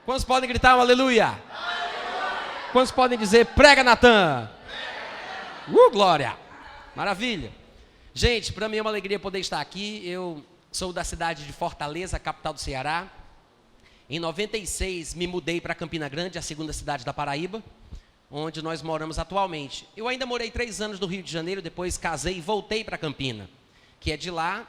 Quantos podem gritar um aleluia? Aleluia. Quantos podem dizer prega, Natan? Glória! Maravilha! Gente, para mim é uma alegria poder estar aqui. Eu sou da cidade de Fortaleza, capital do Ceará. Em 96 me mudei para Campina Grande, a segunda cidade da Paraíba, onde nós moramos atualmente. Eu ainda morei 3 anos no Rio de Janeiro, depois casei e voltei para Campina, que é de lá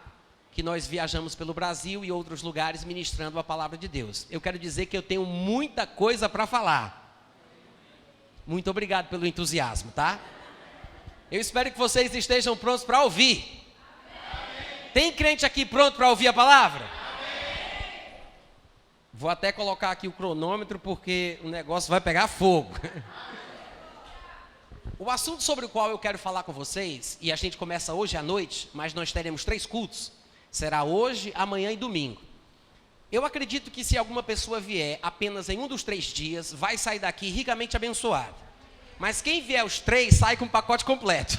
que nós viajamos pelo Brasil e outros lugares ministrando a palavra de Deus. Eu quero dizer que eu tenho muita coisa para falar. Muito obrigado pelo entusiasmo, tá? Eu espero que vocês estejam prontos para ouvir. Amém. Tem crente aqui pronto para ouvir a palavra? Amém. Vou até colocar aqui o cronômetro porque o negócio vai pegar fogo. O assunto sobre o qual eu quero falar com vocês, e a gente começa hoje à noite, mas nós teremos 3 cultos, será hoje, amanhã e domingo. Eu acredito que se alguma pessoa vier apenas em um dos 3 dias, vai sair daqui ricamente abençoado. Mas quem vier os 3, sai com o pacote completo.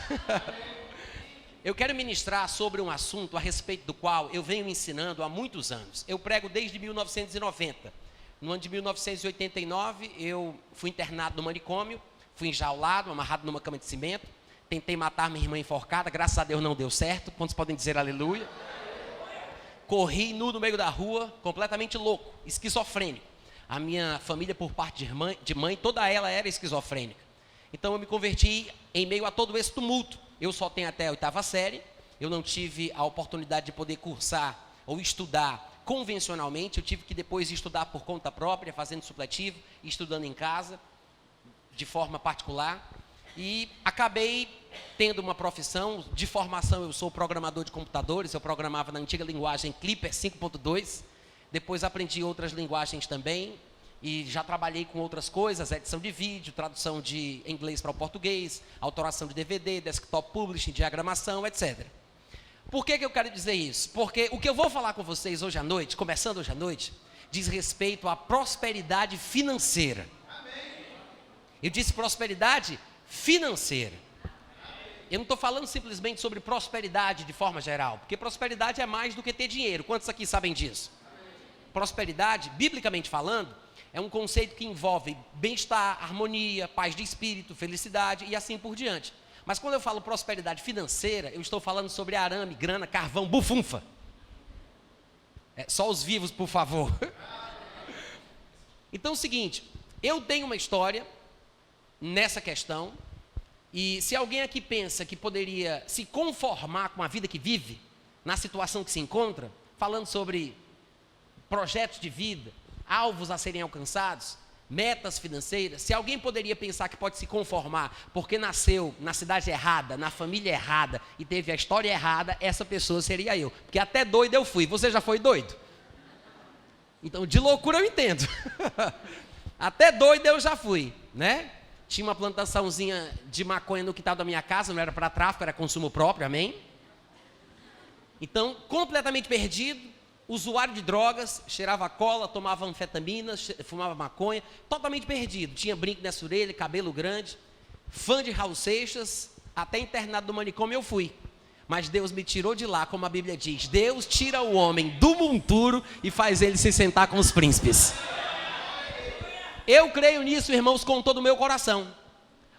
Eu quero ministrar sobre um assunto a respeito do qual eu venho ensinando há muitos anos. Eu prego desde 1990. No ano de 1989, eu fui internado no manicômio, fui enjaulado, amarrado numa cama de cimento. Tentei matar minha irmã enforcada, graças a Deus não deu certo. Quantos podem dizer aleluia? Corri nu no meio da rua, completamente louco, esquizofrênico. A minha família, por parte de mãe, toda ela era esquizofrênica. Então eu me converti em meio a todo esse tumulto. Eu só tenho até a 8ª série, eu não tive a oportunidade de poder cursar ou estudar convencionalmente. Eu tive que depois estudar por conta própria, fazendo supletivo, estudando em casa, de forma particular. E acabei tendo uma profissão. De formação eu sou programador de computadores, eu programava na antiga linguagem Clipper 5.2, depois aprendi outras linguagens também, e já trabalhei com outras coisas, edição de vídeo, tradução de inglês para o português, autoração de DVD, desktop publishing, diagramação, etc. Por que eu quero dizer isso? Porque o que eu vou falar com vocês hoje à noite, começando hoje à noite, diz respeito à prosperidade financeira. Eu disse prosperidade financeira. Eu não estou falando simplesmente sobre prosperidade de forma geral, porque prosperidade é mais do que ter dinheiro. Quantos aqui sabem disso? Prosperidade, biblicamente falando, é um conceito que envolve bem-estar, harmonia, paz de espírito, felicidade e assim por diante. Mas quando eu falo prosperidade financeira, eu estou falando sobre arame, grana, carvão, bufunfa. Só os vivos, por favor. Então é o seguinte, eu tenho uma história nessa questão, e se alguém aqui pensa que poderia se conformar com a vida que vive, na situação que se encontra, falando sobre projetos de vida, alvos a serem alcançados, metas financeiras, se alguém poderia pensar que pode se conformar porque nasceu na cidade errada, na família errada e teve a história errada, essa pessoa seria eu, porque até doido eu fui. Você já foi doido? Então de loucura eu entendo. Até doido eu já fui, né? Tinha uma plantaçãozinha de maconha no quintal da minha casa, não era para tráfico, era consumo próprio, amém? Então, completamente perdido, usuário de drogas, cheirava cola, tomava anfetamina, fumava maconha, totalmente perdido. Tinha brinco nessa orelha, cabelo grande, fã de Raul Seixas, até internado do manicômio eu fui. Mas Deus me tirou de lá, como a Bíblia diz. Deus tira o homem do monturo e faz ele se sentar com os príncipes. Eu creio nisso, irmãos, com todo o meu coração.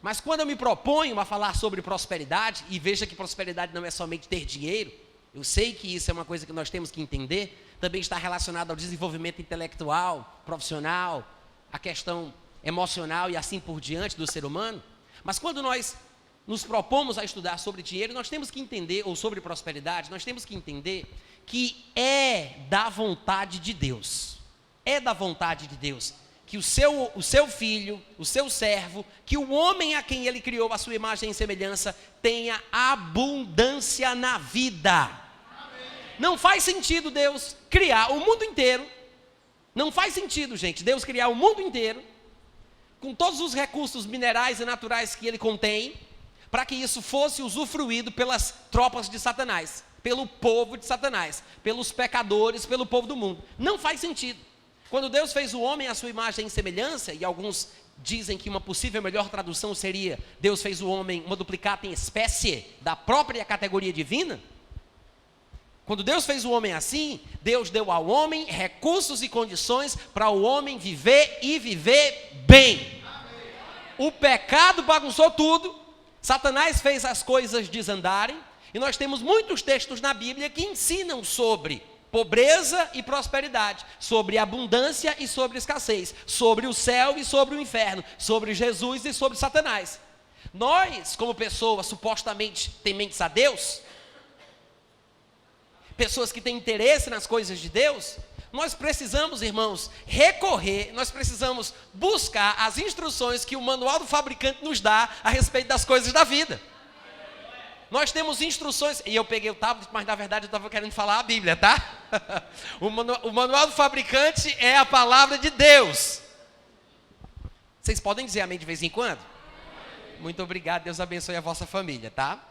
Mas quando eu me proponho a falar sobre prosperidade, e veja que prosperidade não é somente ter dinheiro, eu sei que isso é uma coisa que nós temos que entender, também está relacionado ao desenvolvimento intelectual, profissional, a questão emocional e assim por diante do ser humano. Mas quando nós nos propomos a estudar sobre dinheiro, nós temos que entender, ou sobre prosperidade, nós temos que entender que é da vontade de Deus. É da vontade de Deus que o seu filho, o seu servo, que o homem a quem ele criou a sua imagem e semelhança, tenha abundância na vida. Amém. Não faz sentido Deus criar o mundo inteiro, não faz sentido, gente, Deus criar o mundo inteiro, com todos os recursos minerais e naturais que ele contém, para que isso fosse usufruído pelas tropas de Satanás, pelo povo de Satanás, pelos pecadores, pelo povo do mundo. Não faz sentido. Quando Deus fez o homem à sua imagem e semelhança, e alguns dizem que uma possível melhor tradução seria: Deus fez o homem uma duplicata em espécie da própria categoria divina. Quando Deus fez o homem assim, Deus deu ao homem recursos e condições para o homem viver e viver bem. O pecado bagunçou tudo, Satanás fez as coisas desandarem, e nós temos muitos textos na Bíblia que ensinam sobre pobreza e prosperidade, sobre abundância e sobre escassez, sobre o céu e sobre o inferno, sobre Jesus e sobre Satanás. Nós, como pessoas supostamente tementes a Deus, pessoas que têm interesse nas coisas de Deus, nós precisamos, irmãos, nós precisamos buscar as instruções que o manual do fabricante nos dá a respeito das coisas da vida. Nós temos instruções, e eu peguei o tablet, mas na verdade eu estava querendo falar a Bíblia, tá? O manual do fabricante é a palavra de Deus. Vocês podem dizer amém de vez em quando? Muito obrigado, Deus abençoe a vossa família, tá?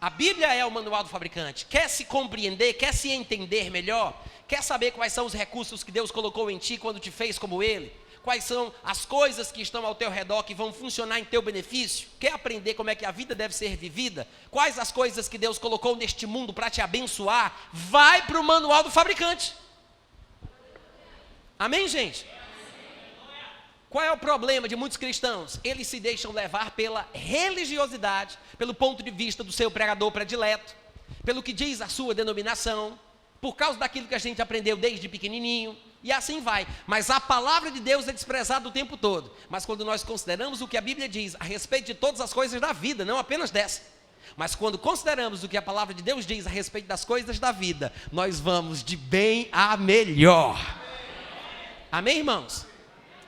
A Bíblia é o manual do fabricante. Quer se compreender, quer se entender melhor? Quer saber quais são os recursos que Deus colocou em ti quando te fez como Ele? Quais são as coisas que estão ao teu redor que vão funcionar em teu benefício? Quer aprender como é que a vida deve ser vivida? Quais as coisas que Deus colocou neste mundo para te abençoar? Vai para o manual do fabricante. Amém, gente? Qual é o problema de muitos cristãos? Eles se deixam levar pela religiosidade, pelo ponto de vista do seu pregador predileto, pelo que diz a sua denominação, por causa daquilo que a gente aprendeu desde pequenininho, e assim vai. Mas a palavra de Deus é desprezada o tempo todo. Mas quando nós consideramos o que a Bíblia diz a respeito de todas as coisas da vida, não apenas dessa, mas quando consideramos o que a palavra de Deus diz a respeito das coisas da vida, nós vamos de bem a melhor. Amém, irmãos?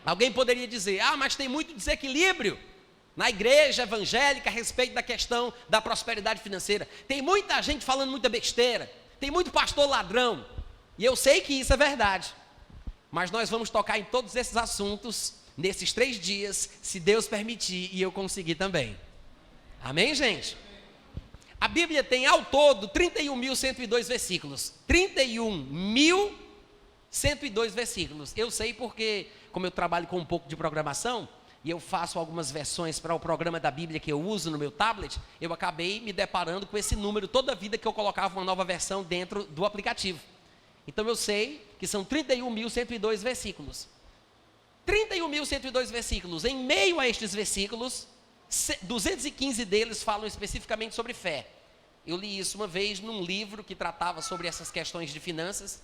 Alguém poderia dizer, mas tem muito desequilíbrio na igreja evangélica a respeito da questão da prosperidade financeira. Tem muita gente falando muita besteira, tem muito pastor ladrão, e eu sei que isso é verdade. Mas nós vamos tocar em todos esses assuntos nesses 3 dias, se Deus permitir e eu conseguir também. Amém, gente? A Bíblia tem ao todo 31.102 versículos. 31.102 versículos. Eu sei porque, como eu trabalho com um pouco de programação, e eu faço algumas versões para o programa da Bíblia que eu uso no meu tablet, eu acabei me deparando com esse número toda a vida que eu colocava uma nova versão dentro do aplicativo. Então eu sei que são 31.102 versículos. 31.102 versículos. Em meio a estes versículos, 215 deles falam especificamente sobre fé. Eu li isso uma vez num livro que tratava sobre essas questões de finanças,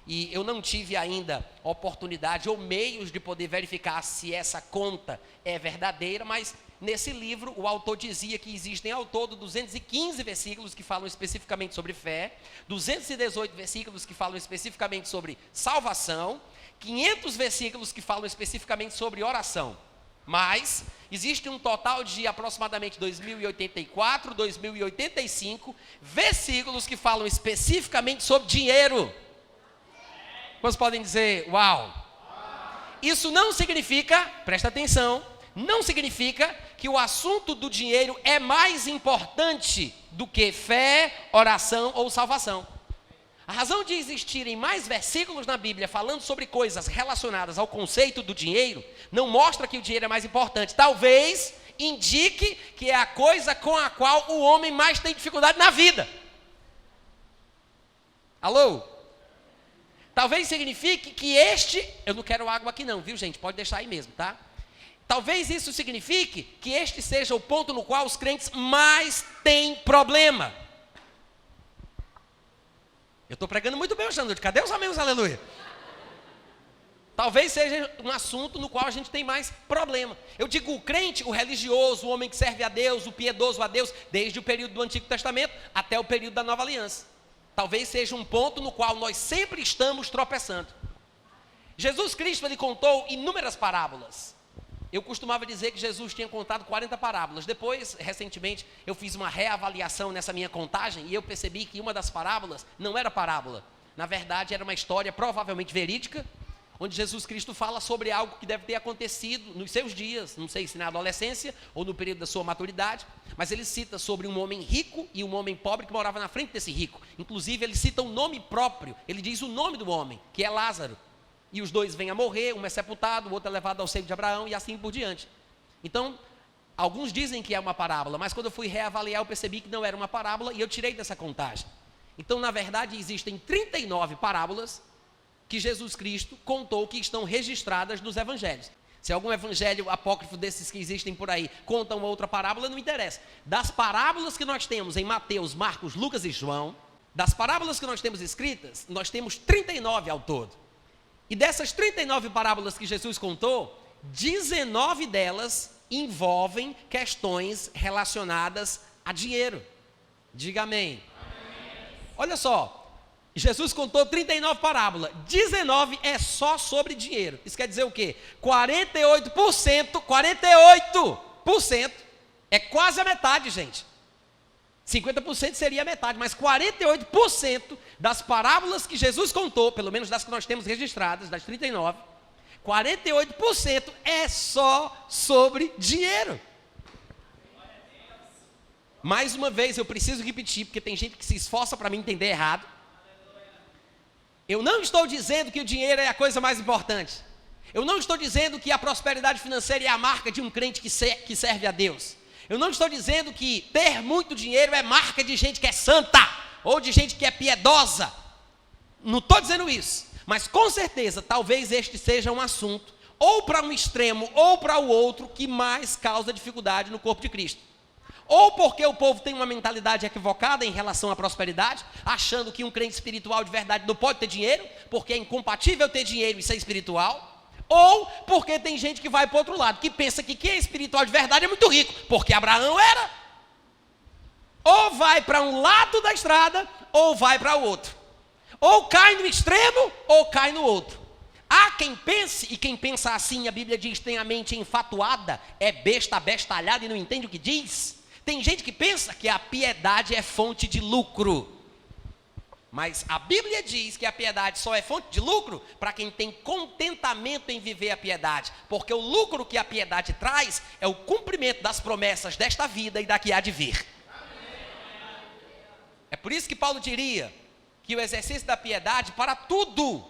e eu não tive ainda oportunidade ou meios de poder verificar se essa conta é verdadeira, mas nesse livro o autor dizia que existem ao todo 215 versículos que falam especificamente sobre fé, 218 versículos que falam especificamente sobre salvação, 500 versículos que falam especificamente sobre oração. Mas existe um total de aproximadamente 2.084, 2.085 versículos que falam especificamente sobre dinheiro. Vocês podem dizer, uau! Isso não significa, presta atenção, não significa que o assunto do dinheiro é mais importante do que fé, oração ou salvação. A razão de existirem mais versículos na Bíblia falando sobre coisas relacionadas ao conceito do dinheiro não mostra que o dinheiro é mais importante. Talvez indique que é a coisa com a qual o homem mais tem dificuldade na vida. Alô? Talvez signifique que eu não quero água aqui não, viu gente? Pode deixar aí mesmo, tá? Talvez isso signifique que este seja o ponto no qual os crentes mais têm problema. Eu estou pregando muito bem hoje à noite. Cadê os amigos? Aleluia. Talvez seja um assunto no qual a gente tem mais problema. Eu digo o crente, o religioso, o homem que serve a Deus, o piedoso a Deus, desde o período do Antigo Testamento até o período da Nova Aliança. Talvez seja um ponto no qual nós sempre estamos tropeçando. Jesus Cristo, ele contou inúmeras parábolas. Eu costumava dizer que Jesus tinha contado 40 parábolas. Depois, recentemente, eu fiz uma reavaliação nessa minha contagem e eu percebi que uma das parábolas não era parábola. Na verdade, era uma história provavelmente verídica, onde Jesus Cristo fala sobre algo que deve ter acontecido nos seus dias, não sei se na adolescência ou no período da sua maturidade, mas ele cita sobre um homem rico e um homem pobre que morava na frente desse rico. Inclusive, ele cita um nome próprio, ele diz o nome do homem, que é Lázaro. E os dois vêm a morrer, um é sepultado, o outro é levado ao seio de Abraão e assim por diante. Então, alguns dizem que é uma parábola, mas quando eu fui reavaliar, eu percebi que não era uma parábola e eu tirei dessa contagem. Então, na verdade, existem 39 parábolas que Jesus Cristo contou que estão registradas nos evangelhos. Se algum evangelho apócrifo desses que existem por aí conta uma outra parábola, não interessa. Das parábolas que nós temos em Mateus, Marcos, Lucas e João, das parábolas que nós temos escritas, nós temos 39 ao todo. E dessas 39 parábolas que Jesus contou, 19 delas envolvem questões relacionadas a dinheiro. Diga amém. Olha só, Jesus contou 39 parábolas, 19 é só sobre dinheiro. Isso quer dizer o quê? 48% é quase a metade, gente. 50% seria a metade, mas 48% das parábolas que Jesus contou, pelo menos das que nós temos registradas, das 39, 48% é só sobre dinheiro. Mais uma vez, eu preciso repetir, porque tem gente que se esforça para me entender errado. Eu não estou dizendo que o dinheiro é a coisa mais importante. Eu não estou dizendo que a prosperidade financeira é a marca de um crente que serve a Deus. Eu não estou dizendo que ter muito dinheiro é marca de gente que é santa, ou de gente que é piedosa. Não estou dizendo isso. Mas com certeza, talvez este seja um assunto, ou para um extremo, ou para o outro, que mais causa dificuldade no corpo de Cristo. Ou porque o povo tem uma mentalidade equivocada em relação à prosperidade, achando que um crente espiritual de verdade não pode ter dinheiro, porque é incompatível ter dinheiro e ser espiritual. Ou porque tem gente que vai para o outro lado, que pensa que quem é espiritual de verdade é muito rico, porque Abraão era. Ou vai para um lado da estrada, ou vai para o outro. Ou cai no extremo, ou cai no outro. Há quem pense, e quem pensa assim, a Bíblia diz, tem a mente enfatuada, é besta abestalhada e não entende o que diz. Tem gente que pensa que a piedade é fonte de lucro. Mas a Bíblia diz que a piedade só é fonte de lucro para quem tem contentamento em viver a piedade. Porque o lucro que a piedade traz é o cumprimento das promessas desta vida e da que há de vir. É por isso que Paulo diria que o exercício da piedade para tudo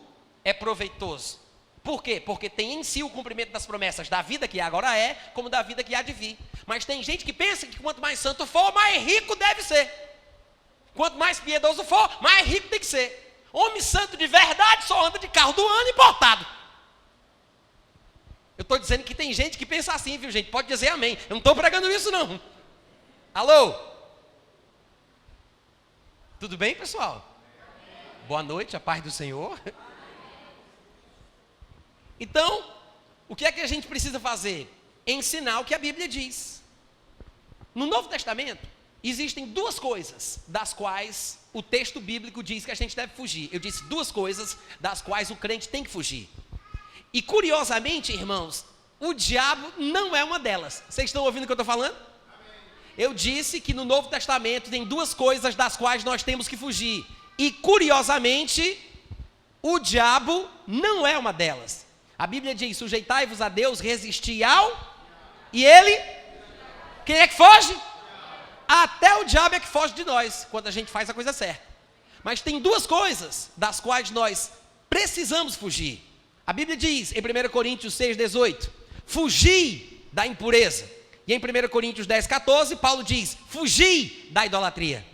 é proveitoso. Por quê? Porque tem em si o cumprimento das promessas da vida que agora é, como da vida que há de vir. Mas tem gente que pensa que quanto mais santo for, mais rico deve ser. Quanto mais piedoso for, mais rico tem que ser. Homem santo de verdade só anda de carro do ano importado. Eu estou dizendo que tem gente que pensa assim, viu gente? Pode dizer amém. Eu não estou pregando isso não. Alô? Tudo bem, pessoal? Boa noite, a paz do Senhor. Então, o que é que a gente precisa fazer? Ensinar o que a Bíblia diz. No Novo Testamento, existem duas coisas das quais o texto bíblico diz que a gente deve fugir. Eu disse duas coisas das quais o crente tem que fugir. E curiosamente, irmãos, o diabo não é uma delas. Vocês estão ouvindo o que eu estou falando? Eu disse que no Novo Testamento tem duas coisas das quais nós temos que fugir. E curiosamente, o diabo não é uma delas. A Bíblia diz, sujeitai-vos a Deus, resisti ao... E ele? Quem é que foge? Até o diabo é que foge de nós, quando a gente faz a coisa certa. Mas tem duas coisas das quais nós precisamos fugir. A Bíblia diz, em 1 Coríntios 6,18, fugi da impureza. E em 1 Coríntios 10,14, Paulo diz, fugi da idolatria.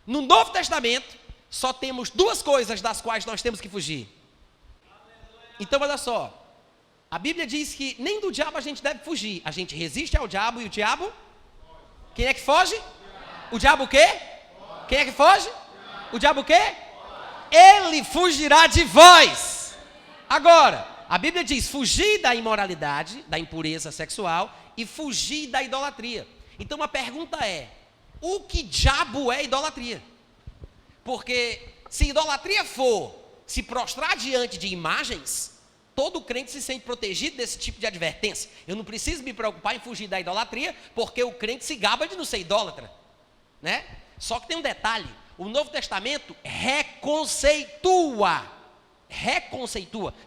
No Novo Testamento, só temos duas coisas das quais nós temos que fugir. Então, olha só. A Bíblia diz que nem do diabo a gente deve fugir. A gente resiste ao diabo e o diabo... Quem é que foge? O diabo o quê? Quem é que foge? O diabo o quê? Ele fugirá de vós. Agora, a Bíblia diz, fugir da imoralidade, da impureza sexual e fugir da idolatria. Então a pergunta é, o que diabo é idolatria? Porque se idolatria for se prostrar diante de imagens, todo crente se sente protegido desse tipo de advertência. Eu não preciso me preocupar em fugir da idolatria, porque o crente se gaba de não ser idólatra, né? Só que tem um detalhe, o Novo Testamento reconceitua,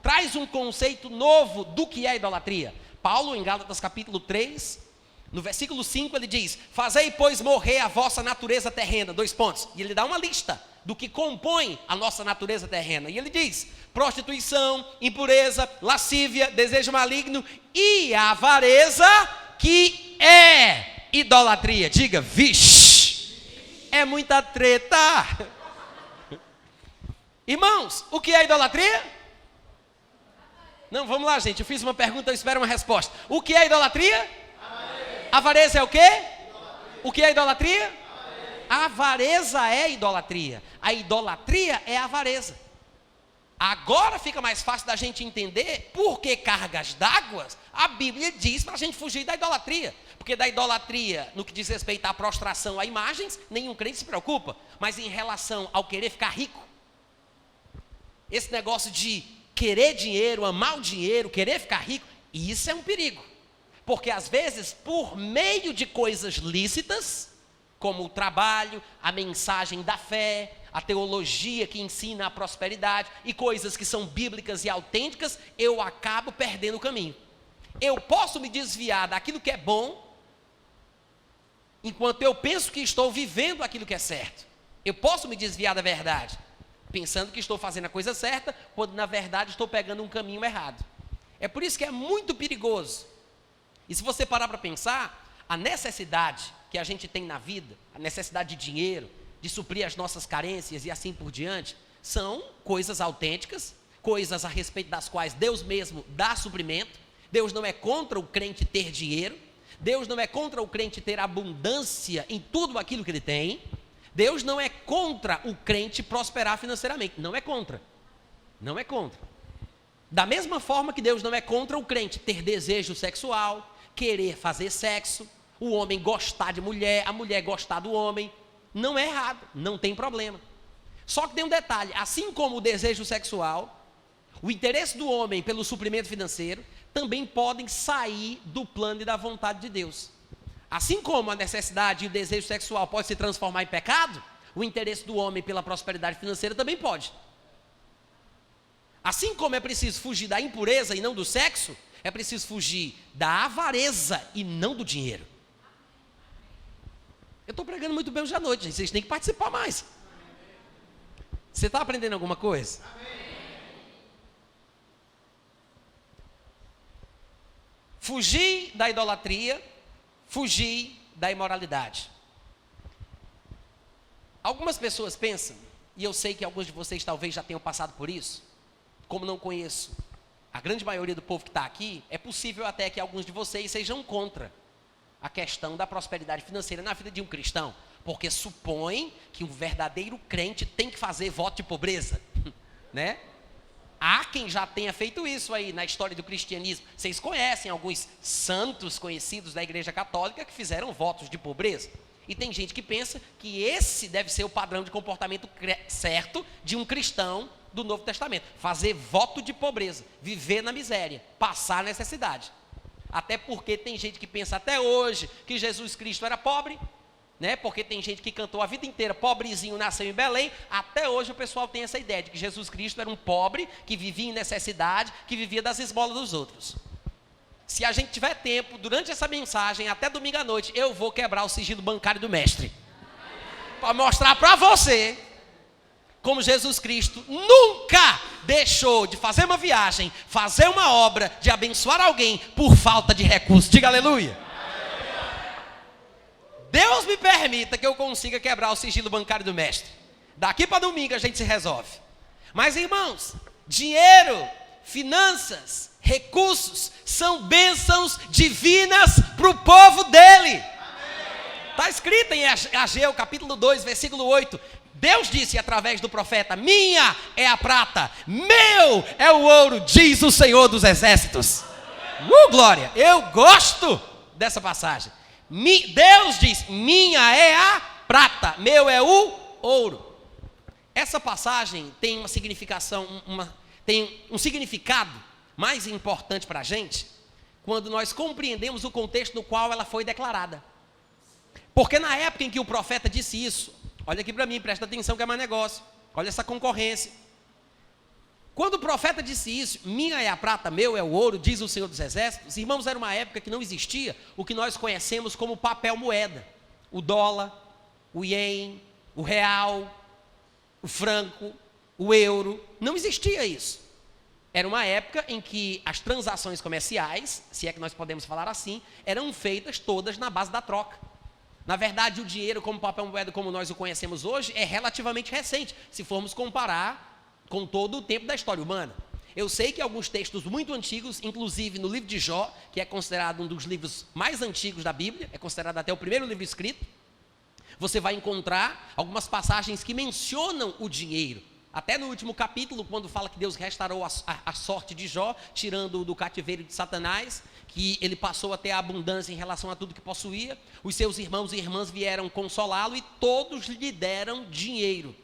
traz um conceito novo do que é idolatria. Paulo, em Gálatas capítulo 3, no versículo 5, ele diz, fazei, pois, morrer a vossa natureza terrena, 2 pontos, e ele dá uma lista do que compõe a nossa natureza terrena, e ele diz, prostituição, impureza, lascívia, desejo maligno e avareza, que é idolatria. Diga, vixe, é muita treta. Irmãos, o que é idolatria? Não, vamos lá, gente. Eu fiz uma pergunta, eu espero uma resposta. O que é idolatria? Avareza é o quê? Idolatria. O que é idolatria? A avareza é idolatria. A idolatria é a avareza. Agora fica mais fácil da gente entender por que cargas d'água a Bíblia diz para a gente fugir da idolatria. Porque da idolatria, no que diz respeito à prostração a imagens, nenhum crente se preocupa. Mas em relação ao querer ficar rico, esse negócio de querer dinheiro, amar o dinheiro, querer ficar rico, isso é um perigo. Porque às vezes, por meio de coisas lícitas, como o trabalho, a mensagem da fé, a teologia que ensina a prosperidade e coisas que são bíblicas e autênticas, eu acabo perdendo o caminho. Eu posso me desviar daquilo que é bom, enquanto eu penso que estou vivendo aquilo que é certo. Eu posso me desviar da verdade, pensando que estou fazendo a coisa certa, quando na verdade estou pegando um caminho errado. É por isso que é muito perigoso. E se você parar para pensar, a necessidade que a gente tem na vida, a necessidade de dinheiro, de suprir as nossas carências e assim por diante, são coisas autênticas, coisas a respeito das quais Deus mesmo dá suprimento. Deus não é contra o crente ter dinheiro, Deus não é contra o crente ter abundância em tudo aquilo que ele tem, Deus não é contra o crente prosperar financeiramente, não é contra, não é contra. Da mesma forma que Deus não é contra o crente ter desejo sexual, querer fazer sexo, o homem gostar de mulher, a mulher gostar do homem, não é errado, não tem problema. Só que tem um detalhe, assim como o desejo sexual, o interesse do homem pelo suprimento financeiro, também podem sair do plano e da vontade de Deus. Assim como a necessidade e o desejo sexual pode se transformar em pecado, o interesse do homem pela prosperidade financeira também pode. Assim como é preciso fugir da impureza e não do sexo, é preciso fugir da avareza e não do dinheiro. Eu estou pregando muito bem hoje à noite, gente. Vocês têm que participar mais. Você está aprendendo alguma coisa? Fugir da idolatria, fugir da imoralidade. Algumas pessoas pensam, e eu sei que alguns de vocês talvez já tenham passado por isso, como não conheço a grande maioria do povo que está aqui, é possível até que alguns de vocês sejam contra a questão da prosperidade financeira na vida de um cristão, porque supõe que um verdadeiro crente tem que fazer voto de pobreza, né? Há quem já tenha feito isso aí na história do cristianismo. Vocês conhecem alguns santos conhecidos da Igreja Católica que fizeram votos de pobreza. E tem gente que pensa que esse deve ser o padrão de comportamento certo de um cristão do Novo Testamento. Fazer voto de pobreza, viver na miséria, passar necessidade. Até porque tem gente que pensa até hoje que Jesus Cristo era pobre, né? Porque tem gente que cantou a vida inteira, pobrezinho, nasceu em Belém. Até hoje o pessoal tem essa ideia de que Jesus Cristo era um pobre, que vivia em necessidade, que vivia das esmolas dos outros. Se a gente tiver tempo, durante essa mensagem, até domingo à noite, eu vou quebrar o sigilo bancário do mestre, para mostrar para você como Jesus Cristo nunca deixou de fazer uma viagem, fazer uma obra, de abençoar alguém por falta de recursos. Diga aleluia. Deus me permita que eu consiga quebrar o sigilo bancário do mestre. Daqui para domingo a gente se resolve. Mas irmãos, dinheiro, finanças, recursos são bênçãos divinas para o povo dele. Está escrito em Ageu capítulo 2, versículo 8. Deus disse através do profeta: minha é a prata, meu é o ouro, diz o Senhor dos exércitos. Glória, eu gosto dessa passagem. Deus diz: minha é a prata, meu é o ouro. Essa passagem tem uma significação, tem um significado mais importante para a gente, quando nós compreendemos o contexto no qual ela foi declarada. Porque na época em que o profeta disse isso, olha aqui para mim, presta atenção que é mais negócio, olha essa concorrência. Quando o profeta disse isso, minha é a prata, meu é o ouro, diz o Senhor dos Exércitos, irmãos, era uma época que não existia o que nós conhecemos como papel moeda. O dólar, o ien, o real, o franco, o euro, não existia isso. Era uma época em que as transações comerciais, se é que nós podemos falar assim, eram feitas todas na base da troca. Na verdade, o dinheiro como papel moeda como nós o conhecemos hoje é relativamente recente, se formos comparar com todo o tempo da história humana. Eu sei que alguns textos muito antigos, inclusive no livro de Jó, que é considerado um dos livros mais antigos da Bíblia, é considerado até o primeiro livro escrito, você vai encontrar algumas passagens que mencionam o dinheiro. Até no último capítulo, quando fala que Deus restaurou a sorte de Jó, tirando-o do cativeiro de Satanás, que ele passou a ter a abundância em relação a tudo que possuía, os seus irmãos e irmãs vieram consolá-lo e todos lhe deram dinheiro.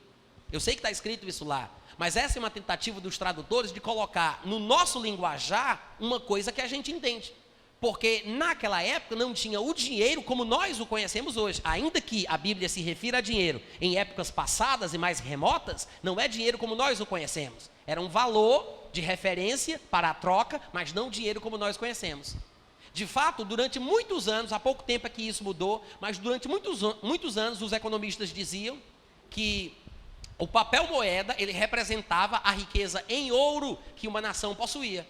Eu sei que está escrito isso lá, mas essa é uma tentativa dos tradutores de colocar no nosso linguajar uma coisa que a gente entende. Porque naquela época não tinha o dinheiro como nós o conhecemos hoje. Ainda que a Bíblia se refira a dinheiro em épocas passadas e mais remotas, não é dinheiro como nós o conhecemos. Era um valor de referência para a troca, mas não dinheiro como nós conhecemos. De fato, durante muitos anos, há pouco tempo é que isso mudou, mas durante muitos anos os economistas diziam que o papel moeda, ele representava a riqueza em ouro que uma nação possuía.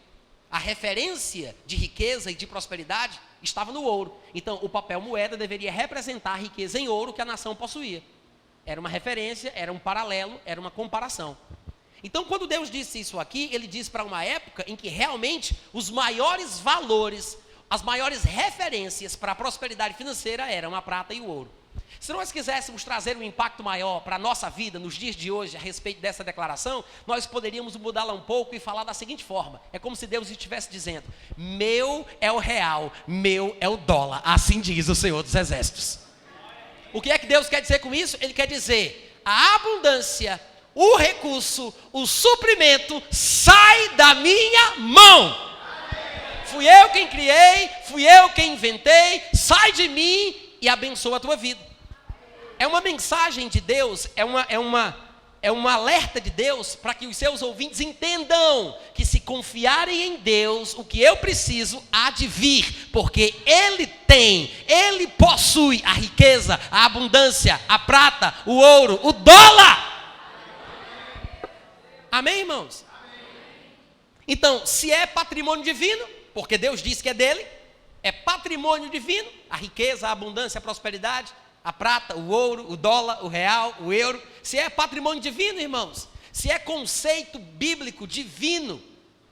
A referência de riqueza e de prosperidade estava no ouro. Então, o papel moeda deveria representar a riqueza em ouro que a nação possuía. Era uma referência, era um paralelo, era uma comparação. Então, quando Deus disse isso aqui, ele disse para uma época em que realmente os maiores valores, as maiores referências para a prosperidade financeira eram a prata e o ouro. Se nós quiséssemos trazer um impacto maior para a nossa vida nos dias de hoje a respeito dessa declaração, nós poderíamos mudá-la um pouco e falar da seguinte forma: é como se Deus estivesse dizendo, meu é o real, meu é o dólar, assim diz o Senhor dos Exércitos. O que é que Deus quer dizer com isso? Ele quer dizer, a abundância, o recurso, o suprimento sai da minha mão. Fui eu quem criei, fui eu quem inventei, sai de mim e abençoa a tua vida. É uma mensagem de Deus, é um alerta de Deus para que os seus ouvintes entendam que se confiarem em Deus, o que eu preciso há de vir, porque Ele tem, Ele possui a riqueza, a abundância, a prata, o ouro, o dólar. Amém, irmãos? Então, se é patrimônio divino, porque Deus disse que é dele, é patrimônio divino, a riqueza, a abundância, a prosperidade, a prata, o ouro, o dólar, o real, o euro. Se é patrimônio divino, irmãos, se é conceito bíblico divino,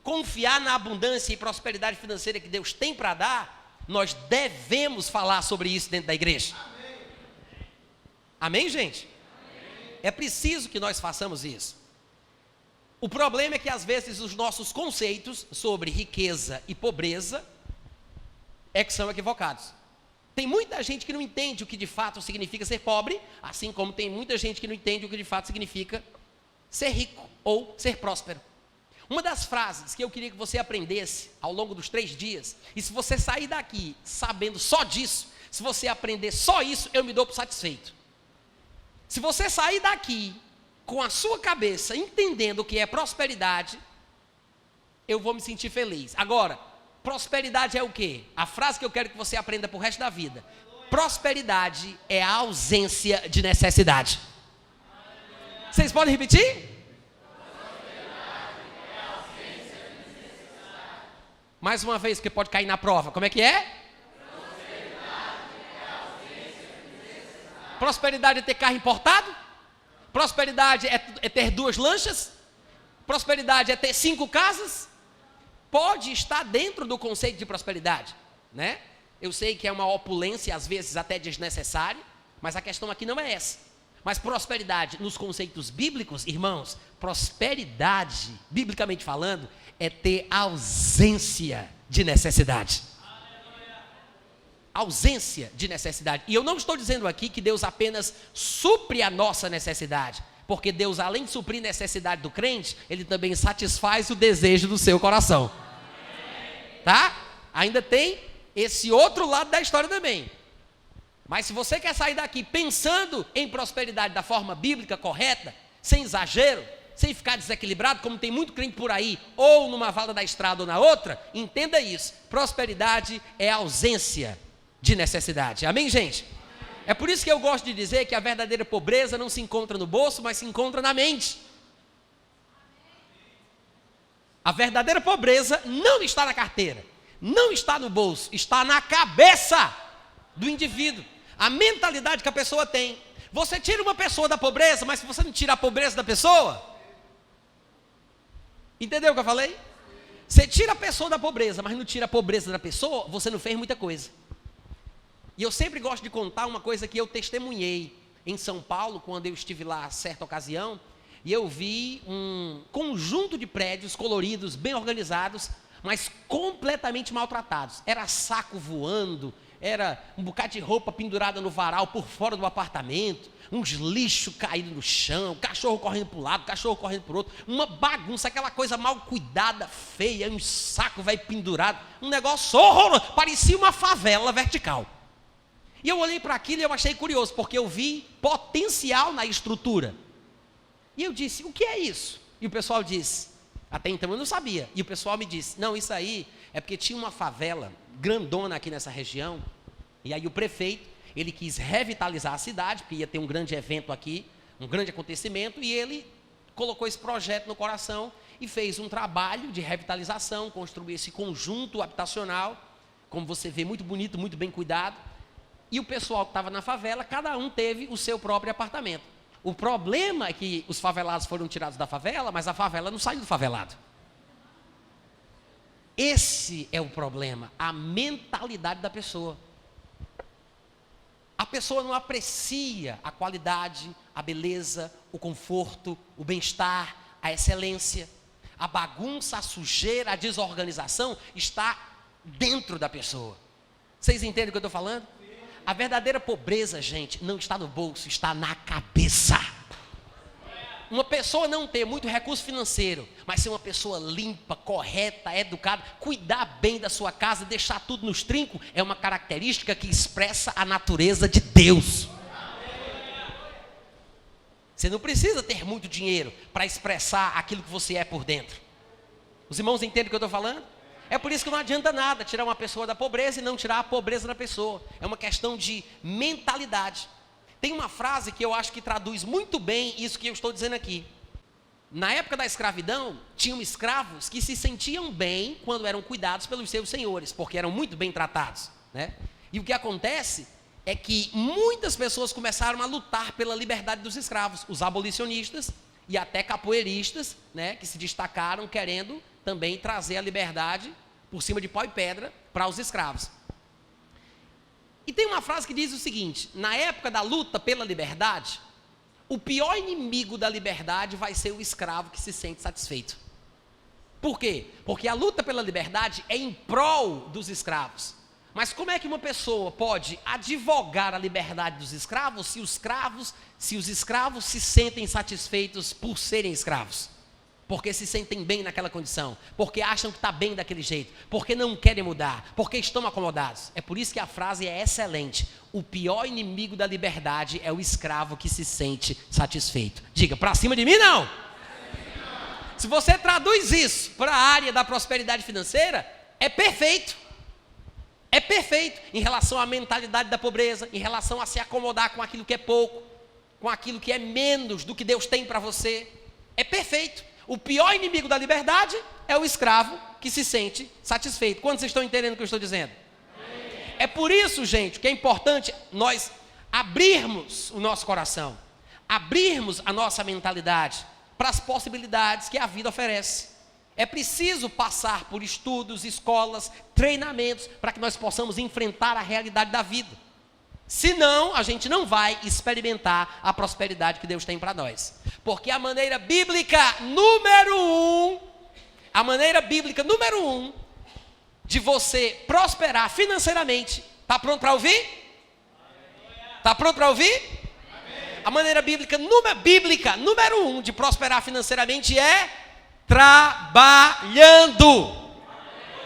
confiar na abundância e prosperidade financeira que Deus tem para dar, nós devemos falar sobre isso dentro da igreja. Amém, gente? É preciso que nós façamos isso. O problema é que às vezes os nossos conceitos sobre riqueza e pobreza é que são equivocados. Tem muita gente que não entende o que de fato significa ser pobre, assim como tem muita gente que não entende o que de fato significa ser rico ou ser próspero. Uma das frases que eu queria que você aprendesse ao longo dos 3 dias, e se você sair daqui sabendo só disso, se você aprender só isso, eu me dou por satisfeito. Se você sair daqui com a sua cabeça entendendo o que é prosperidade, eu vou me sentir feliz. Agora, prosperidade é o quê? A frase que eu quero que você aprenda para o resto da vida. Prosperidade é a ausência de necessidade. Vocês podem repetir? Prosperidade é a ausência de necessidade. Mais uma vez, porque pode cair na prova. Como é que é? Prosperidade é a ausência de necessidade. Prosperidade é ter carro importado? Prosperidade é ter 2 lanchas? Prosperidade é ter 5 casas? Pode estar dentro do conceito de prosperidade, né? Eu sei que é uma opulência, às vezes até desnecessária, mas a questão aqui não é essa. Mas prosperidade, nos conceitos bíblicos, irmãos, prosperidade, biblicamente falando, é ter ausência de necessidade. Ausência de necessidade. E eu não estou dizendo aqui que Deus apenas supre a nossa necessidade, porque Deus, além de suprir a necessidade do crente, Ele também satisfaz o desejo do seu coração. Tá? Ainda tem esse outro lado da história também. Mas se você quer sair daqui pensando em prosperidade da forma bíblica correta, sem exagero, sem ficar desequilibrado, como tem muito crente por aí, ou numa vala da estrada ou na outra, entenda isso. Prosperidade é a ausência de necessidade. Amém, gente? É por isso que eu gosto de dizer que a verdadeira pobreza não se encontra no bolso, mas se encontra na mente. A verdadeira pobreza não está na carteira, não está no bolso, está na cabeça do indivíduo. a mentalidade que a pessoa tem. Você tira uma pessoa da pobreza, mas se você não tira a pobreza da pessoa, entendeu o que eu falei? Você tira a pessoa da pobreza, mas não tira a pobreza da pessoa, você não fez muita coisa. E eu sempre gosto de contar uma coisa que eu testemunhei em São Paulo, quando eu estive lá certa ocasião, e eu vi um conjunto de prédios coloridos, bem organizados, mas completamente maltratados. Era saco voando, era um bocado de roupa pendurada no varal por fora do apartamento, uns lixos caídos no chão, cachorro correndo para um lado, cachorro correndo para o outro, uma bagunça, aquela coisa mal cuidada, feia, um saco velho pendurado, um negócio horroroso, parecia uma favela vertical. E eu olhei para aquilo e eu achei curioso, porque eu vi potencial na estrutura. E eu disse, o que é isso? E o pessoal disse, até então eu não sabia. E o pessoal me disse, não, isso aí é porque tinha uma favela grandona aqui nessa região. E aí o prefeito, ele quis revitalizar a cidade, porque ia ter um grande evento aqui, um grande acontecimento, e ele colocou esse projeto no coração e fez um trabalho de revitalização, construiu esse conjunto habitacional, como você vê, muito bonito, muito bem cuidado. E o pessoal que estava na favela, cada um teve o seu próprio apartamento. O problema é que os favelados foram tirados da favela, mas a favela não saiu do favelado. Esse é o problema, a mentalidade da pessoa. A pessoa não aprecia a qualidade, a beleza, o conforto, o bem-estar, a excelência. A bagunça, a sujeira, a desorganização está dentro da pessoa. Vocês entendem o que eu estou falando? A verdadeira pobreza, gente, não está no bolso, está na cabeça. Uma pessoa não ter muito recurso financeiro, mas ser uma pessoa limpa, correta, educada, cuidar bem da sua casa, deixar tudo nos trincos, é uma característica que expressa a natureza de Deus. Você não precisa ter muito dinheiro para expressar aquilo que você é por dentro. Os irmãos entendem o que eu estou falando? É por isso que não adianta nada tirar uma pessoa da pobreza e não tirar a pobreza da pessoa. É uma questão de mentalidade. Tem uma frase que eu acho que traduz muito bem isso que eu estou dizendo aqui. Na época da escravidão, tinham escravos que se sentiam bem quando eram cuidados pelos seus senhores, porque eram muito bem tratados, né? E o que acontece é que muitas pessoas começaram a lutar pela liberdade dos escravos, os abolicionistas e até capoeiristas, né, que se destacaram querendo também trazer a liberdade por cima de pau e pedra para os escravos. E tem uma frase que diz o seguinte: na época da luta pela liberdade, o pior inimigo da liberdade vai ser o escravo que se sente satisfeito. Por quê? Porque a luta pela liberdade é em prol dos escravos. Mas como é que uma pessoa pode advogar a liberdade dos escravos se os escravos se sentem satisfeitos por serem escravos? Porque se sentem bem naquela condição, porque acham que está bem daquele jeito, porque não querem mudar, porque estão acomodados. É por isso que a frase é excelente: o pior inimigo da liberdade é o escravo que se sente satisfeito. Diga, para cima de mim não. Se você traduz isso para a área da prosperidade financeira, é perfeito. É perfeito em relação à mentalidade da pobreza, em relação a se acomodar com aquilo que é pouco, com aquilo que é menos do que Deus tem para você. É perfeito. O pior inimigo da liberdade é o escravo que se sente satisfeito. Quantos estão entendendo o que eu estou dizendo? É por isso, gente, que é importante nós abrirmos o nosso coração, abrirmos a nossa mentalidade para as possibilidades que a vida oferece. É preciso passar por estudos, escolas, treinamentos, para que nós possamos enfrentar a realidade da vida. Senão, a gente não vai experimentar a prosperidade que Deus tem para nós. Porque a maneira bíblica número um de você prosperar financeiramente, está pronto para ouvir? Está pronto para ouvir? A maneira bíblica número um de prosperar financeiramente é trabalhando.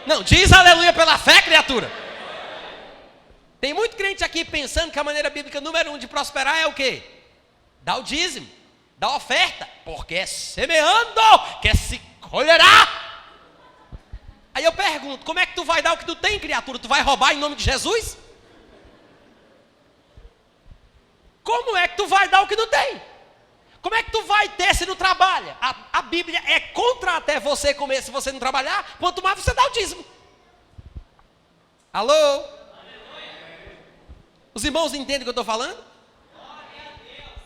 Não, diz aleluia pela fé, criatura. Tem muito crente aqui pensando que a maneira bíblica número um de prosperar é o quê? Dá o dízimo, dá a oferta, porque é semeando que se colherá. Aí eu pergunto, como é que tu vai dar o que tu tem, criatura? Tu vai roubar em nome de Jesus? Como é que tu vai dar o que não tem? Como é que tu vai ter se não trabalha? A Bíblia é contra até você comer se você não trabalhar, quanto mais você dá o dízimo. Alô? Os irmãos entendem o que eu estou falando?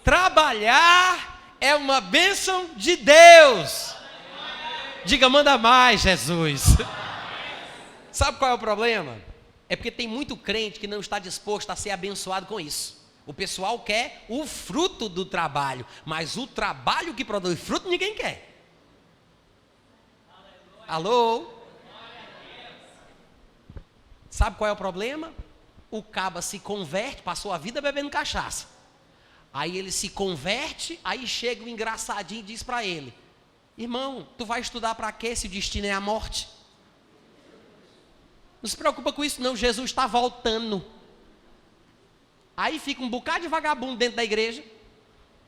Trabalhar é uma bênção de Deus. Diga, manda mais, Jesus. Sabe qual é o problema? É porque tem muito crente que não está disposto a ser abençoado com isso. O pessoal quer o fruto do trabalho, mas o trabalho que produz fruto ninguém quer. Alô? Sabe qual é o problema? O caba se converte, passou a vida bebendo cachaça. Aí ele se converte, aí chega o engraçadinho e diz para ele: irmão, tu vai estudar para quê se o destino é a morte? Não se preocupa com isso não, Jesus está voltando. Aí fica um bocado de vagabundo dentro da igreja,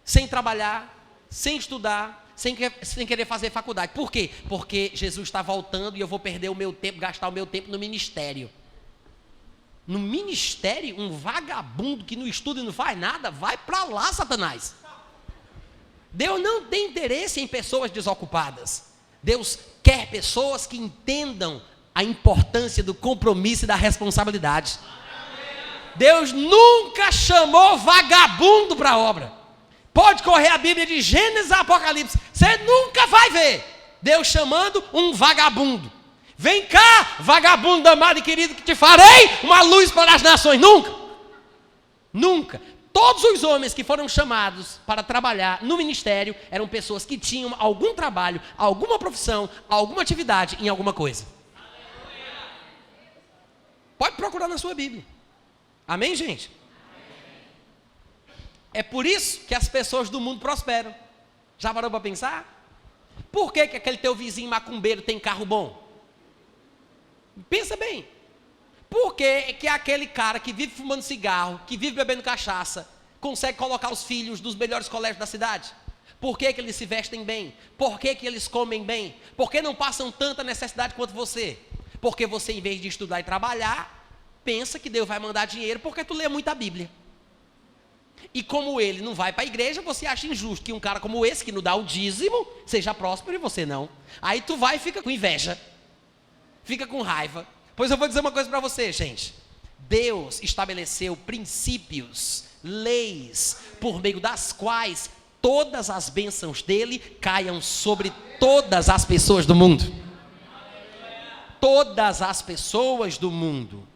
sem trabalhar, sem estudar, sem querer fazer faculdade. Por quê? Porque Jesus está voltando e eu vou perder o meu tempo, gastar o meu tempo no ministério. No ministério, um vagabundo que não estuda e não faz nada, vai para lá, Satanás. Deus não tem interesse em pessoas desocupadas. Deus quer pessoas que entendam a importância do compromisso e da responsabilidade. Deus nunca chamou vagabundo para a obra. Pode correr a Bíblia de Gênesis a Apocalipse, você nunca vai ver Deus chamando um vagabundo. Vem cá, vagabundo amado e querido, que te farei uma luz para as nações. Nunca. Nunca. Todos os homens que foram chamados para trabalhar no ministério eram pessoas que tinham algum trabalho, alguma profissão, alguma atividade em alguma coisa. Pode procurar na sua Bíblia. Amém, gente? É por isso que as pessoas do mundo prosperam. Já parou para pensar? Por que aquele teu vizinho macumbeiro tem carro bom? Pensa bem. Por que aquele cara que vive fumando cigarro, que vive bebendo cachaça, consegue colocar os filhos dos melhores colégios da cidade? Por que eles se vestem bem? Por que eles comem bem? Por que não passam tanta necessidade quanto você? Porque você, em vez de estudar e trabalhar, pensa que Deus vai mandar dinheiro porque tu lê muita Bíblia. E como ele não vai para a igreja, você acha injusto que um cara como esse, que não dá o dízimo, seja próspero e você não. Aí tu vai e fica com inveja. Fica com raiva. Pois eu vou dizer uma coisa para você, gente. Deus estabeleceu princípios, leis, por meio das quais todas as bênçãos dele caiam sobre todas as pessoas do mundo. Todas as pessoas do mundo.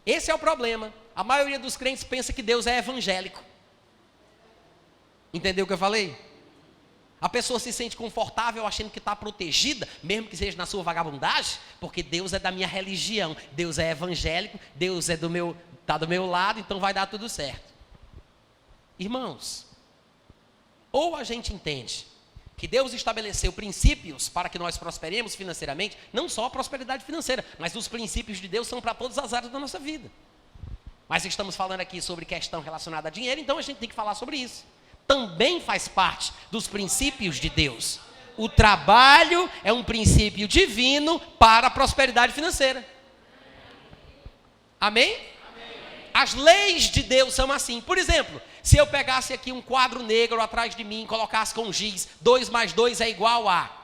Esse é o problema. A maioria dos crentes pensa que Deus é evangélico. Entendeu o que eu falei? A pessoa se sente confortável achando que está protegida, mesmo que seja na sua vagabundagem, porque Deus é da minha religião, Deus é evangélico, Deus é está do meu lado, então vai dar tudo certo. Irmãos, ou a gente entende que Deus estabeleceu princípios para que nós prosperemos financeiramente, não só a prosperidade financeira, mas os princípios de Deus são para todas as áreas da nossa vida. Mas estamos falando aqui sobre questão relacionada a dinheiro, então a gente tem que falar sobre isso. Também faz parte dos princípios de Deus. O trabalho é um princípio divino para a prosperidade financeira. Amém? Amém? As leis de Deus são assim. Por exemplo, se eu pegasse aqui um quadro negro atrás de mim, colocasse com giz, 2 mais 2 é igual a...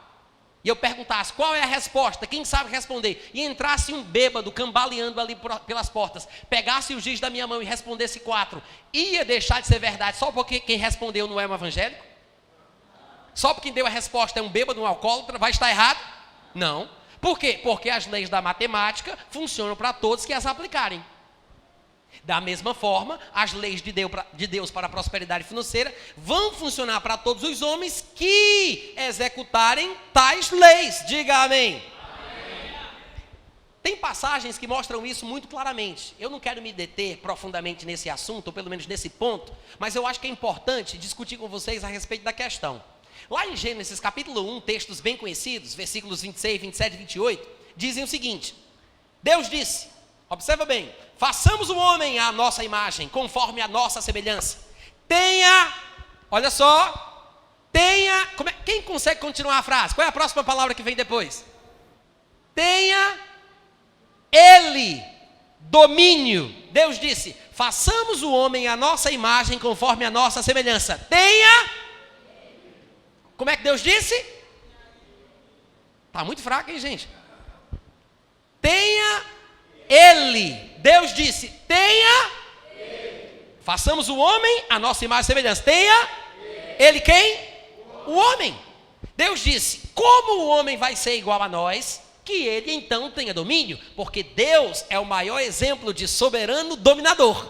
E eu perguntasse, qual é a resposta? Quem sabe responder? E entrasse um bêbado cambaleando ali pelas portas, pegasse o giz da minha mão e respondesse 4, ia deixar de ser verdade só porque quem respondeu não é um evangélico? Só porque quem deu a resposta é um bêbado, um alcoólatra, vai estar errado? Não. Por quê? Porque as leis da matemática funcionam para todos que as aplicarem. Da mesma forma, as leis de Deus para a prosperidade financeira vão funcionar para todos os homens que executarem tais leis. Diga amém. Amém. Tem passagens que mostram isso muito claramente. Eu não quero me deter profundamente nesse assunto, ou pelo menos nesse ponto, mas eu acho que é importante discutir com vocês a respeito da questão. Lá em Gênesis capítulo 1, textos bem conhecidos, versículos 26, 27 e 28, dizem o seguinte: Deus disse, observa bem, façamos o homem à nossa imagem, conforme a nossa semelhança. Tenha, olha só, tenha, quem consegue continuar a frase? Qual é a próxima palavra que vem depois? Tenha ele domínio. Deus disse, façamos o homem à nossa imagem, conforme a nossa semelhança. Tenha, como é que Deus disse? Está muito fraco, hein, gente? Tenha ele Deus disse, tenha, façamos o homem a nossa imagem e semelhança. Tenha, ele quem? O homem. Deus disse, como o homem vai ser igual a nós, que ele então tenha domínio, porque Deus é o maior exemplo de soberano dominador.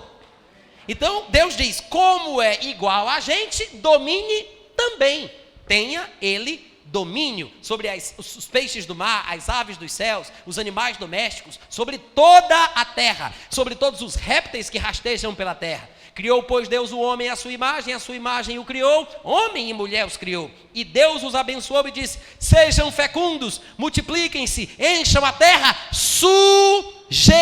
Então Deus diz, como é igual a gente, domine também, tenha ele domínio sobre os peixes do mar, as aves dos céus, os animais domésticos, sobre toda a terra, sobre todos os répteis que rastejam pela terra. Criou, pois, Deus o homem à sua imagem o criou, homem e mulher os criou. E Deus os abençoou e disse, sejam fecundos, multipliquem-se, encham a terra, sujeitai-a.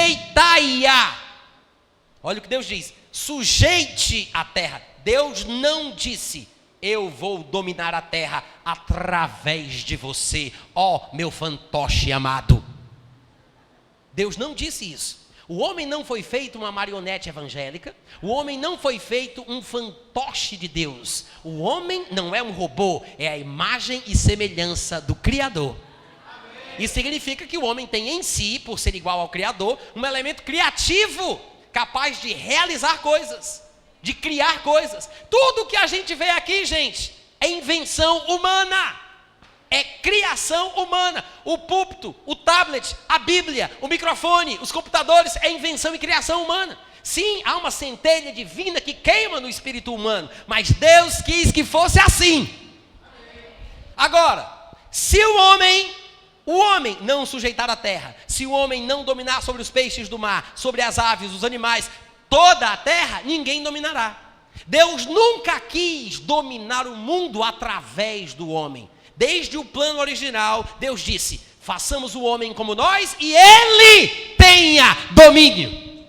Olha o que Deus diz, sujeite a terra. Deus não disse, eu vou dominar a terra através de você, ó meu fantoche amado. Deus não disse isso. O homem não foi feito uma marionete evangélica, o homem não foi feito um fantoche de Deus. O homem não é um robô, é a imagem e semelhança do Criador. Isso significa que o homem tem em si, por ser igual ao Criador, um elemento criativo, capaz de realizar coisas, de criar coisas. Tudo que a gente vê aqui, gente, é invenção humana. É criação humana. O púlpito, o tablet, a Bíblia, o microfone, os computadores, é invenção e criação humana. Sim, há uma centelha divina que queima no espírito humano, mas Deus quis que fosse assim. Agora, se o homem não sujeitar a terra, se o homem não dominar sobre os peixes do mar, sobre as aves, os animais, toda a terra, ninguém dominará. Deus nunca quis dominar o mundo através do homem. Desde o plano original, Deus disse, façamos o homem como nós e ele tenha domínio.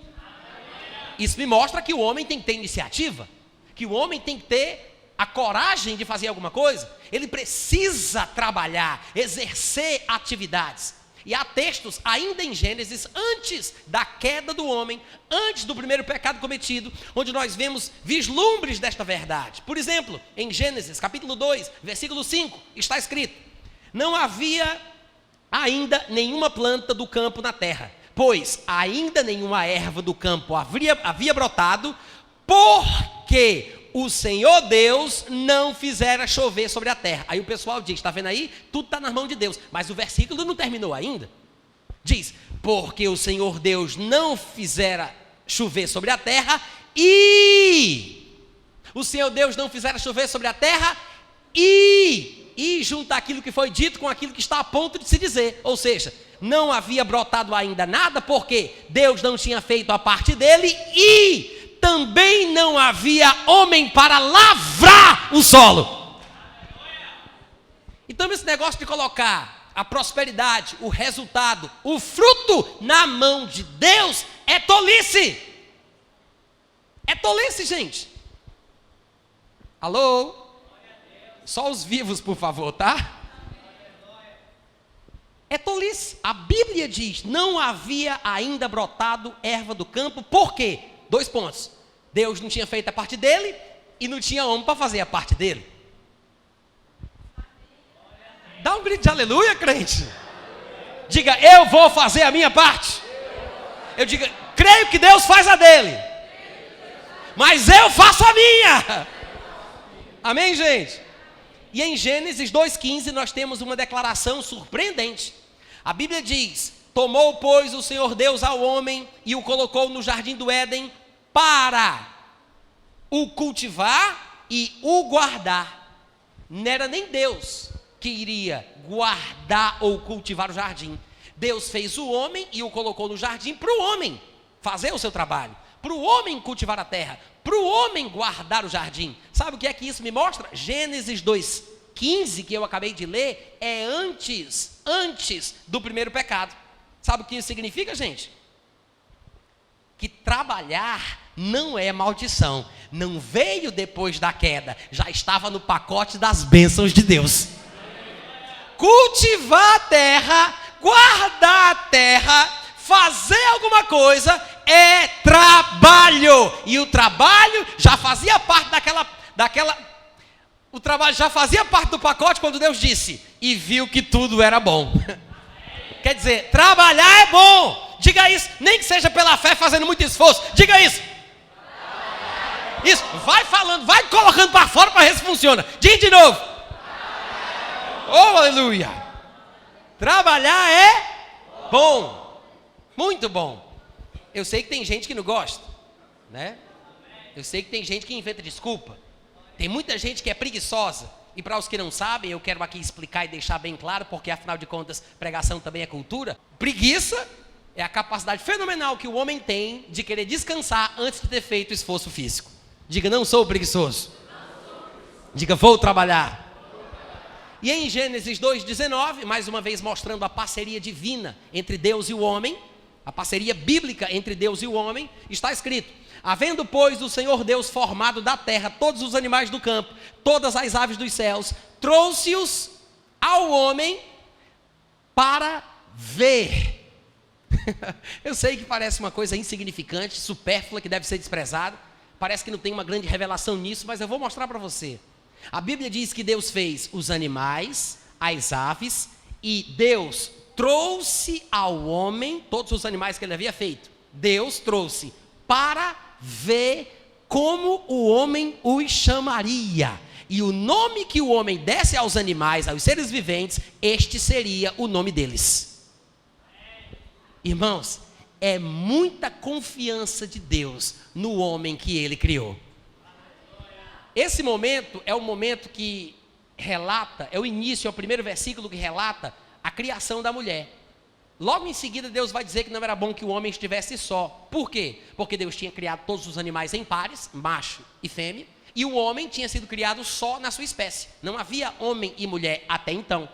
Isso me mostra que o homem tem que ter iniciativa, que o homem tem que ter a coragem de fazer alguma coisa. Ele precisa trabalhar, exercer atividades. E há textos ainda em Gênesis, antes da queda do homem, antes do primeiro pecado cometido, onde nós vemos vislumbres desta verdade. Por exemplo, em Gênesis capítulo 2, versículo 5, está escrito, não havia ainda nenhuma planta do campo na terra, pois ainda nenhuma erva do campo havia brotado, porque o Senhor Deus não fizera chover sobre a terra. Aí o pessoal diz, está vendo aí? Tudo está nas mãos de Deus. Mas o versículo não terminou ainda. Diz, porque o Senhor Deus não fizera chover sobre a terra e... O Senhor Deus não fizera chover sobre a terra e juntar aquilo que foi dito com aquilo que está a ponto de se dizer. Ou seja, não havia brotado ainda nada, porque Deus não tinha feito a parte dele e... também não havia homem para lavrar o solo. Então esse negócio de colocar a prosperidade, o resultado, o fruto na mão de Deus é tolice. É tolice, gente. Alô? Só os vivos, por favor, tá? É tolice. A Bíblia diz, não havia ainda brotado erva do campo, por quê? 2 pontos. Deus não tinha feito a parte dele e não tinha homem para fazer a parte dele. Dá um grito de aleluia, crente. Diga, eu vou fazer a minha parte. Eu digo, creio que Deus faz a dele, mas eu faço a minha. Amém, gente? E em Gênesis 2,15 nós temos uma declaração surpreendente. A Bíblia diz, tomou, pois, o Senhor Deus ao homem e o colocou no jardim do Éden para o cultivar e o guardar. Não era nem Deus que iria guardar ou cultivar o jardim. Deus fez o homem e o colocou no jardim para o homem fazer o seu trabalho, para o homem cultivar a terra, para o homem guardar o jardim. Sabe o que é que isso me mostra? Gênesis 2,15, que eu acabei de ler, é antes do primeiro pecado. Sabe o que isso significa, gente? Que trabalhar não é maldição. Não veio depois da queda, já estava no pacote das bênçãos de Deus. Cultivar a terra, guardar a terra, fazer alguma coisa é trabalho. E o trabalho já fazia parte o trabalho já fazia parte do pacote quando Deus disse, e viu que tudo era bom. Quer dizer, trabalhar é bom. Diga isso, nem que seja pela fé, fazendo muito esforço. Diga isso. Isso, vai falando, vai colocando para fora para ver se funciona. Diga de novo. Oh, aleluia. Trabalhar é bom. Muito bom. Eu sei que tem gente que não gosta, né? Eu sei que tem gente que inventa desculpa. Tem muita gente que é preguiçosa. E para os que não sabem, eu quero aqui explicar e deixar bem claro, porque afinal de contas, pregação também é cultura. Preguiça é a capacidade fenomenal que o homem tem de querer descansar antes de ter feito esforço físico. Diga, não sou preguiçoso. Diga, vou trabalhar. E em Gênesis 2:19, mais uma vez mostrando a parceria divina entre Deus e o homem, a parceria bíblica entre Deus e o homem, está escrito: havendo, pois, o Senhor Deus formado da terra todos os animais do campo, todas as aves dos céus, trouxe-os ao homem para ver. Eu sei que parece uma coisa insignificante, supérflua, que deve ser desprezada. Parece que não tem uma grande revelação nisso, mas eu vou mostrar para você. A Bíblia diz que Deus fez os animais, as aves, e Deus trouxe ao homem todos os animais que ele havia feito. Deus trouxe para ver como o homem os chamaria. E o nome que o homem desse aos animais, aos seres viventes, este seria o nome deles. Irmãos, é muita confiança de Deus no homem que ele criou. Esse momento é o momento que relata, é o início, é o primeiro versículo que relata a criação da mulher. Logo em seguida, Deus vai dizer que não era bom que o homem estivesse só. Por quê? Porque Deus tinha criado todos os animais em pares, macho e fêmea, e o homem tinha sido criado só na sua espécie. Não havia homem e mulher até então.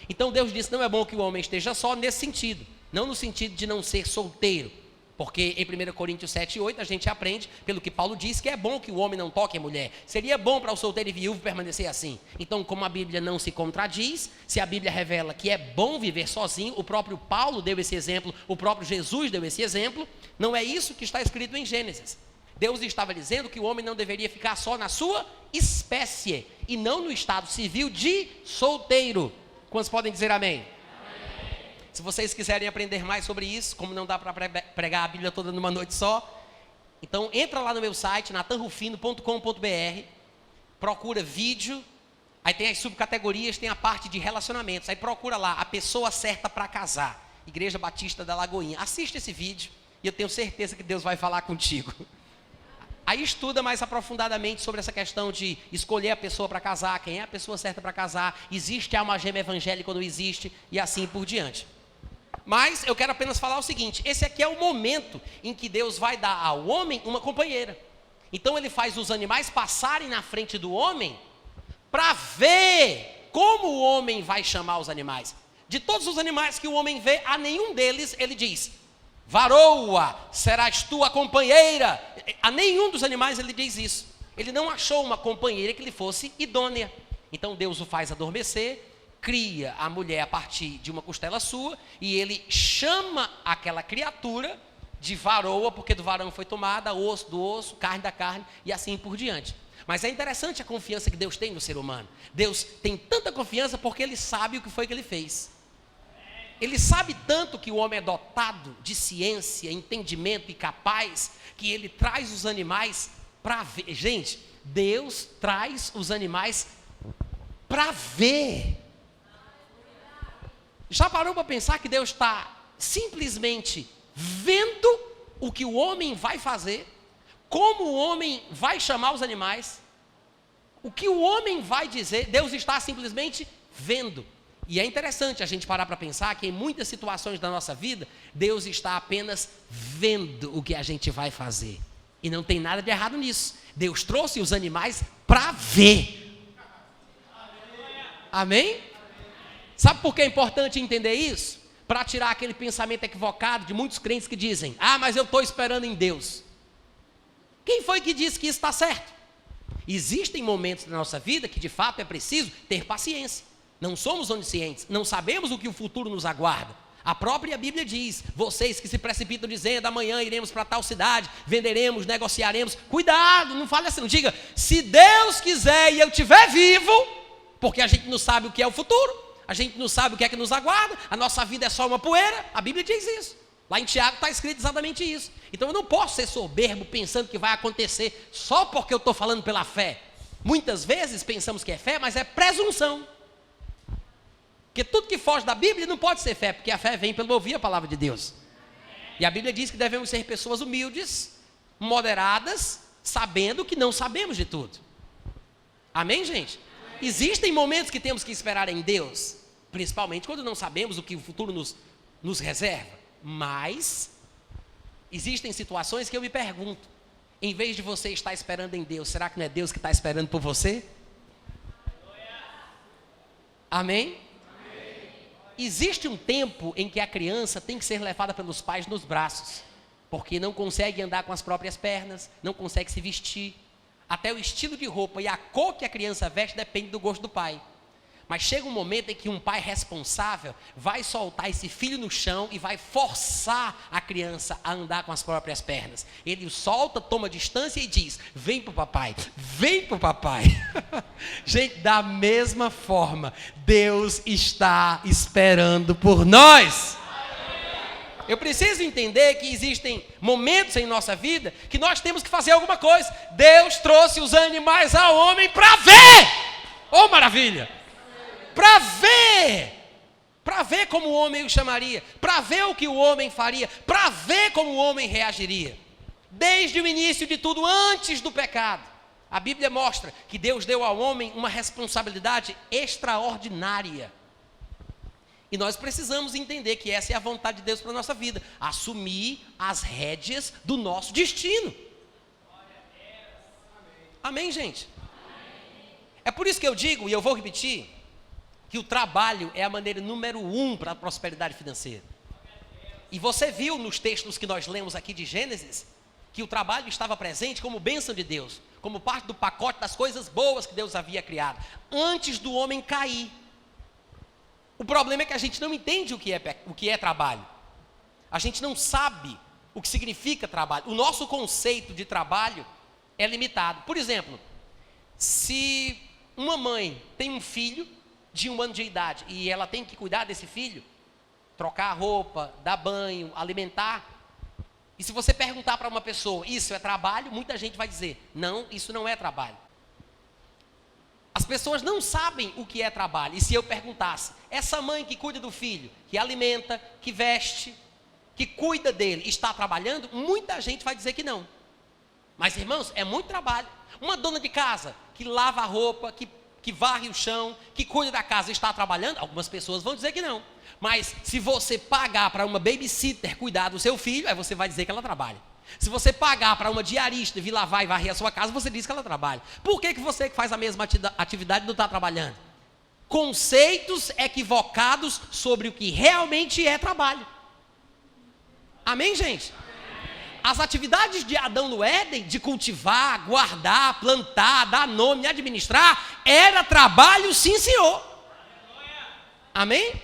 Então Deus disse, não é bom que o homem esteja só nesse sentido. Não no sentido de não ser solteiro. Porque em 1 Coríntios 7:8 a gente aprende, pelo que Paulo diz, que é bom que o homem não toque a mulher. Seria bom para o solteiro e viúvo permanecer assim. Então, como a Bíblia não se contradiz, se a Bíblia revela que é bom viver sozinho, o próprio Paulo deu esse exemplo, o próprio Jesus deu esse exemplo, não é isso que está escrito em Gênesis. Deus estava dizendo que o homem não deveria ficar só na sua espécie, e não no estado civil de solteiro. Quantos podem dizer amém? Se vocês quiserem aprender mais sobre isso, como não dá para pregar a Bíblia toda numa noite só, então entra lá no meu site, natanrufino.com.br, procura vídeo, aí tem as subcategorias, tem a parte de relacionamentos, aí procura lá, a pessoa certa para casar, Igreja Batista da Lagoinha. Assiste esse vídeo e eu tenho certeza que Deus vai falar contigo. Aí estuda mais aprofundadamente sobre essa questão de escolher a pessoa para casar, quem é a pessoa certa para casar, existe alma gêmea evangélica ou não existe, e assim por diante. Mas eu quero apenas falar o seguinte, esse aqui é o momento em que Deus vai dar ao homem uma companheira. Então ele faz os animais passarem na frente do homem para ver como o homem vai chamar os animais. De todos os animais que o homem vê, a nenhum deles ele diz, varoa, serás tu a companheira. A nenhum dos animais ele diz isso. Ele não achou uma companheira que lhe fosse idônea. Então Deus o faz adormecer, cria a mulher a partir de uma costela sua, e ele chama aquela criatura de varoa, porque do varão foi tomada, osso do osso, carne da carne, e assim por diante. Mas é interessante a confiança que Deus tem no ser humano. Deus tem tanta confiança porque ele sabe o que foi que ele fez. Ele sabe tanto que o homem é dotado de ciência, entendimento e capaz, que ele traz os animais para ver. Gente, Deus traz os animais para ver. Já parou para pensar que Deus está simplesmente vendo o que o homem vai fazer? Como o homem vai chamar os animais? O que o homem vai dizer? Deus está simplesmente vendo. E é interessante a gente parar para pensar que em muitas situações da nossa vida, Deus está apenas vendo o que a gente vai fazer. E não tem nada de errado nisso. Deus trouxe os animais para ver. Amém? Sabe por que é importante entender isso? Para tirar aquele pensamento equivocado de muitos crentes que dizem, mas eu estou esperando em Deus. Quem foi que disse que isso está certo? Existem momentos na nossa vida que de fato é preciso ter paciência. Não somos oniscientes, não sabemos o que o futuro nos aguarda. A própria Bíblia diz, vocês que se precipitam dizendo, amanhã iremos para tal cidade, venderemos, negociaremos. Cuidado, não fale assim, não diga, se Deus quiser e eu estiver vivo, porque a gente não sabe o que é o futuro, a gente não sabe o que é que nos aguarda, a nossa vida é só uma poeira, a Bíblia diz isso. Lá em Tiago está escrito exatamente isso. Então eu não posso ser soberbo pensando que vai acontecer só porque eu estou falando pela fé. Muitas vezes pensamos que é fé, mas é presunção. Porque tudo que foge da Bíblia não pode ser fé, porque a fé vem pelo ouvir a palavra de Deus. E a Bíblia diz que devemos ser pessoas humildes, moderadas, sabendo que não sabemos de tudo. Amém, gente? Existem momentos que temos que esperar em Deus, principalmente quando não sabemos o que o futuro nos reserva. Mas existem situações que eu me pergunto, em vez de você estar esperando em Deus, será que não é Deus que está esperando por você? Amém? Existe um tempo em que a criança tem que ser levada pelos pais nos braços, porque não consegue andar com as próprias pernas, não consegue se vestir. Até o estilo de roupa e a cor que a criança veste depende do gosto do pai. Mas chega um momento em que um pai responsável vai soltar esse filho no chão e vai forçar a criança a andar com as próprias pernas. Ele o solta, toma distância e diz: vem pro papai, vem pro papai. Gente, da mesma forma, Deus está esperando por nós. Eu preciso entender que existem momentos em nossa vida que nós temos que fazer alguma coisa. Deus trouxe os animais ao homem para ver. Oh, maravilha! Para ver como o homem o chamaria, para ver o que o homem faria, para ver como o homem reagiria. Desde o início de tudo, antes do pecado, a Bíblia mostra que Deus deu ao homem uma responsabilidade extraordinária. E nós precisamos entender que essa é a vontade de Deus para a nossa vida, assumir as rédeas do nosso destino. Amém, gente? É por isso que eu digo, e eu vou repetir, que o trabalho é a maneira número 1 para a prosperidade financeira. E você viu nos textos que nós lemos aqui de Gênesis, que o trabalho estava presente como bênção de Deus, como parte do pacote das coisas boas que Deus havia criado, antes do homem cair. O problema é que a gente não entende o que é trabalho. A gente não sabe o que significa trabalho. O nosso conceito de trabalho é limitado. Por exemplo, se uma mãe tem um filho de 1 ano de idade e ela tem que cuidar desse filho, trocar a roupa, dar banho, alimentar, e se você perguntar para uma pessoa, isso é trabalho? Muita gente vai dizer, não, isso não é trabalho. As pessoas não sabem o que é trabalho. E se eu perguntasse, essa mãe que cuida do filho, que alimenta, que veste, que cuida dele, está trabalhando? Muita gente vai dizer que não. Mas, irmãos, é muito trabalho. Uma dona de casa que lava a roupa, que varre o chão, que cuida da casa, está trabalhando? Algumas pessoas vão dizer que não. Mas se você pagar para uma babysitter cuidar do seu filho, aí você vai dizer que ela trabalha. Se você pagar para uma diarista vir lavar e varrer a sua casa, você diz que ela trabalha. Por que você que faz a mesma atividade não está trabalhando? Conceitos equivocados sobre o que realmente é trabalho. Amém, gente? As atividades de Adão no Éden, de cultivar, guardar, plantar, dar nome, administrar, era trabalho, sim, senhor. Amém?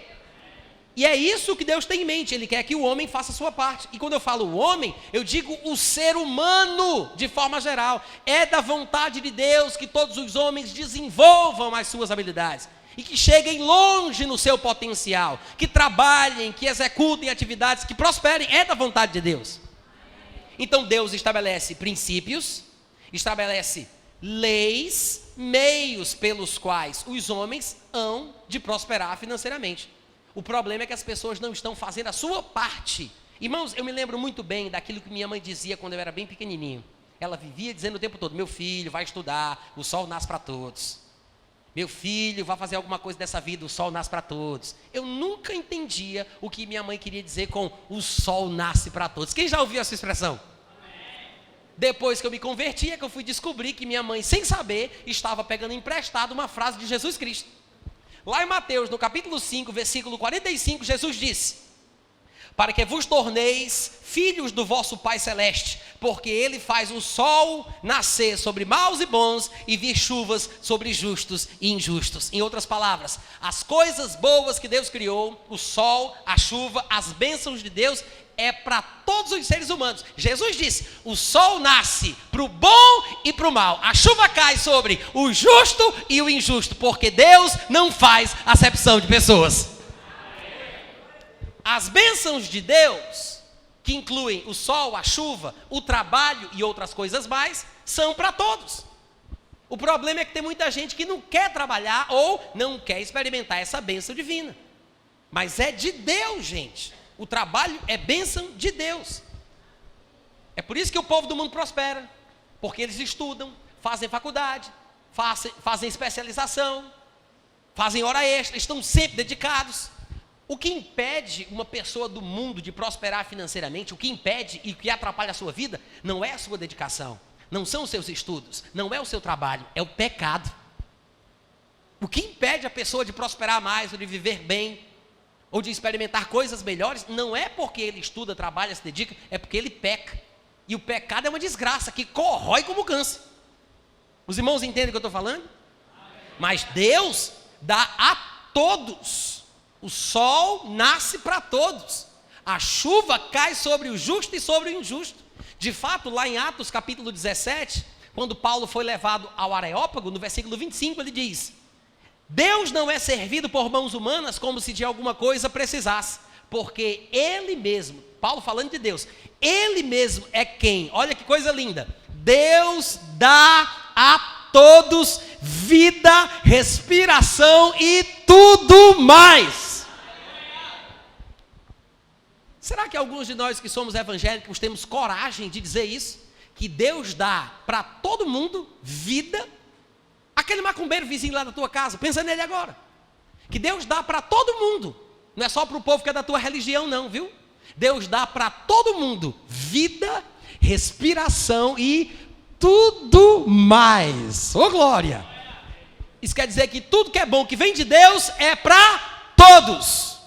E é isso que Deus tem em mente. Ele quer que o homem faça a sua parte. E quando eu falo o homem, eu digo o ser humano, de forma geral. É da vontade de Deus que todos os homens desenvolvam as suas habilidades e que cheguem longe no seu potencial, que trabalhem, que executem atividades, que prosperem. É da vontade de Deus. Então Deus estabelece princípios, estabelece leis, meios pelos quais os homens hão de prosperar financeiramente. O problema é que as pessoas não estão fazendo a sua parte. Irmãos, eu me lembro muito bem daquilo que minha mãe dizia quando eu era bem pequenininho. Ela vivia dizendo o tempo todo, meu filho, vai estudar, o sol nasce para todos. Meu filho, vai fazer alguma coisa dessa vida, o sol nasce para todos. Eu nunca entendia o que minha mãe queria dizer com o sol nasce para todos. Quem já ouviu essa expressão? Depois que eu me converti, é que eu fui descobrir que minha mãe, sem saber, estava pegando emprestado uma frase de Jesus Cristo. Lá em Mateus, no capítulo 5, versículo 45, Jesus disse: para que vos torneis filhos do vosso Pai Celeste, porque Ele faz o sol nascer sobre maus e bons e vir chuvas sobre justos e injustos. Em outras palavras, as coisas boas que Deus criou, o sol, a chuva, as bênçãos de Deus, é para todos os seres humanos. Jesus disse, o sol nasce para o bom e para o mal. A chuva cai sobre o justo e o injusto, porque Deus não faz acepção de pessoas. As bênçãos de Deus que incluem o sol, a chuva, o trabalho e outras coisas mais, são para todos. O problema é que tem muita gente que não quer trabalhar ou não quer experimentar essa bênção divina. Mas é de Deus, gente. O trabalho é bênção de Deus. É por isso que o povo do mundo prospera. Porque eles estudam, fazem faculdade, fazem especialização, fazem hora extra, estão sempre dedicados. O que impede uma pessoa do mundo de prosperar financeiramente, o que impede e o que atrapalha a sua vida, não é a sua dedicação, não são os seus estudos, não é o seu trabalho, é o pecado. O que impede a pessoa de prosperar mais, ou de viver bem, ou de experimentar coisas melhores, não é porque ele estuda, trabalha, se dedica, é porque ele peca. E o pecado é uma desgraça que corrói como câncer. Os irmãos entendem o que eu estou falando? Mas Deus dá a todos. O sol nasce para todos. A chuva cai sobre o justo e sobre o injusto. De fato, lá em Atos capítulo 17, quando Paulo foi levado ao Areópago, no versículo 25, ele diz: Deus não é servido por mãos humanas como se de alguma coisa precisasse, porque Ele mesmo, Paulo falando de Deus, Ele mesmo é quem, olha que coisa linda, Deus dá a todos vida, respiração e tudo mais. Será que alguns de nós que somos evangélicos temos coragem de dizer isso? Que Deus dá para todo mundo vida? Aquele macumbeiro vizinho lá da tua casa, pensa nele agora. Que Deus dá para todo mundo, não é só para o povo que é da tua religião não, viu? Deus dá para todo mundo vida, respiração e tudo mais. Ô glória! Isso quer dizer que tudo que é bom, que vem de Deus, é para todos.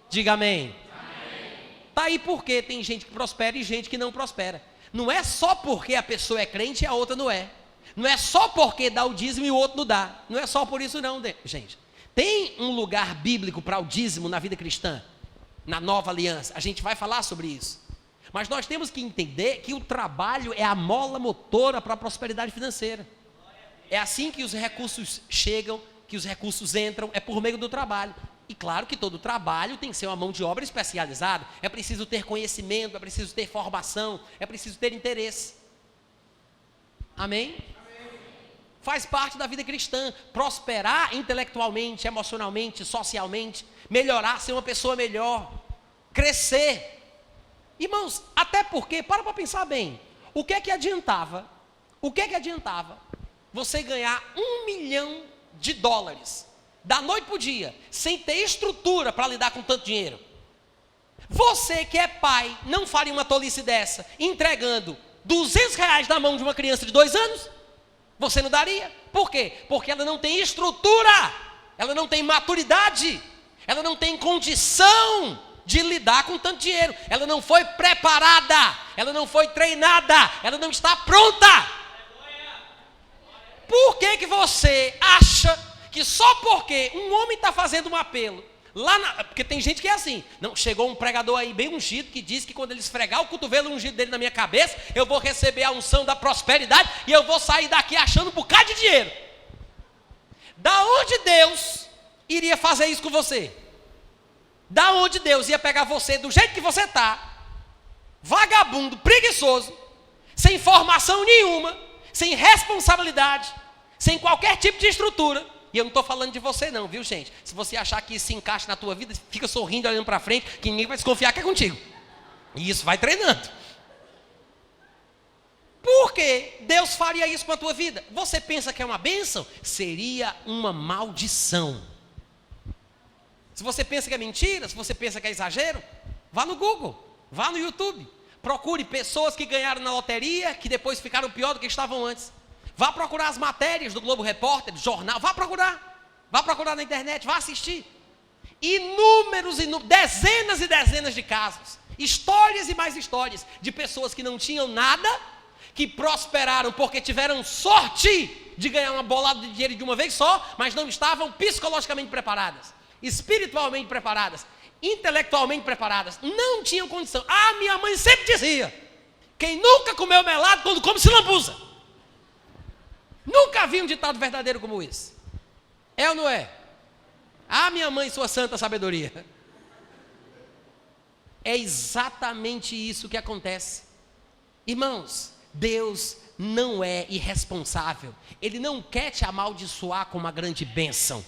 Diga amém. Está aí porque tem gente que prospera e gente que não prospera. Não é só porque a pessoa é crente e a outra não é. Não é só porque dá o dízimo e o outro não dá. Não é só por isso não, gente. Tem um lugar bíblico para o dízimo na vida cristã, na nova aliança. A gente vai falar sobre isso. Mas nós temos que entender que o trabalho é a mola motora para a prosperidade financeira. É assim que os recursos chegam, que os recursos entram, é por meio do trabalho. E claro que todo trabalho tem que ser uma mão de obra especializada. É preciso ter conhecimento, é preciso ter formação, é preciso ter interesse. Amém? Faz parte da vida cristã. Prosperar intelectualmente, emocionalmente, socialmente, melhorar, ser uma pessoa melhor, crescer. Irmãos, até porque, para pensar bem, o que é que adiantava você ganhar $1 milhão da noite para o dia, sem ter estrutura para lidar com tanto dinheiro? Você que é pai, não faria uma tolice dessa, entregando R$200 na mão de uma criança de 2 anos? Você não daria. Por quê? Porque ela não tem estrutura, ela não tem maturidade, ela não tem condição de lidar com tanto dinheiro, ela não foi preparada, ela não foi treinada, ela não está pronta. Por que você acha que só porque um homem está fazendo um apelo, porque tem gente que é assim, não, chegou um pregador aí bem ungido, que diz que quando ele esfregar o cotovelo ungido dele na minha cabeça, eu vou receber a unção da prosperidade, e eu vou sair daqui achando um bocado de dinheiro. Da onde Deus iria fazer isso com você? Da onde Deus ia pegar você do jeito que você está, vagabundo, preguiçoso, sem formação nenhuma, sem responsabilidade, sem qualquer tipo de estrutura? E eu não estou falando de você não, viu gente? Se você achar que isso se encaixa na tua vida, fica sorrindo, olhando para frente, que ninguém vai desconfiar que é contigo. E isso vai treinando. Por que Deus faria isso com a tua vida? Você pensa que é uma bênção? Seria uma maldição. Se você pensa que é mentira, se você pensa que é exagero, vá no Google, vá no YouTube, procure pessoas que ganharam na loteria, que depois ficaram pior do que estavam antes. Vá procurar as matérias do Globo Repórter, do jornal, vá procurar na internet, vá assistir. Dezenas e dezenas de casos, histórias e mais histórias, de pessoas que não tinham nada, que prosperaram porque tiveram sorte de ganhar uma bolada de dinheiro de uma vez só, mas não estavam psicologicamente preparadas, espiritualmente preparadas, intelectualmente preparadas, não tinham condição. Minha mãe sempre dizia, quem nunca comeu melado, quando come se lambuza. Nunca vi um ditado verdadeiro como esse. É ou não é? Minha mãe, sua santa sabedoria. É exatamente isso que acontece. Irmãos, Deus não é irresponsável. Ele não quer te amaldiçoar com uma grande bênção.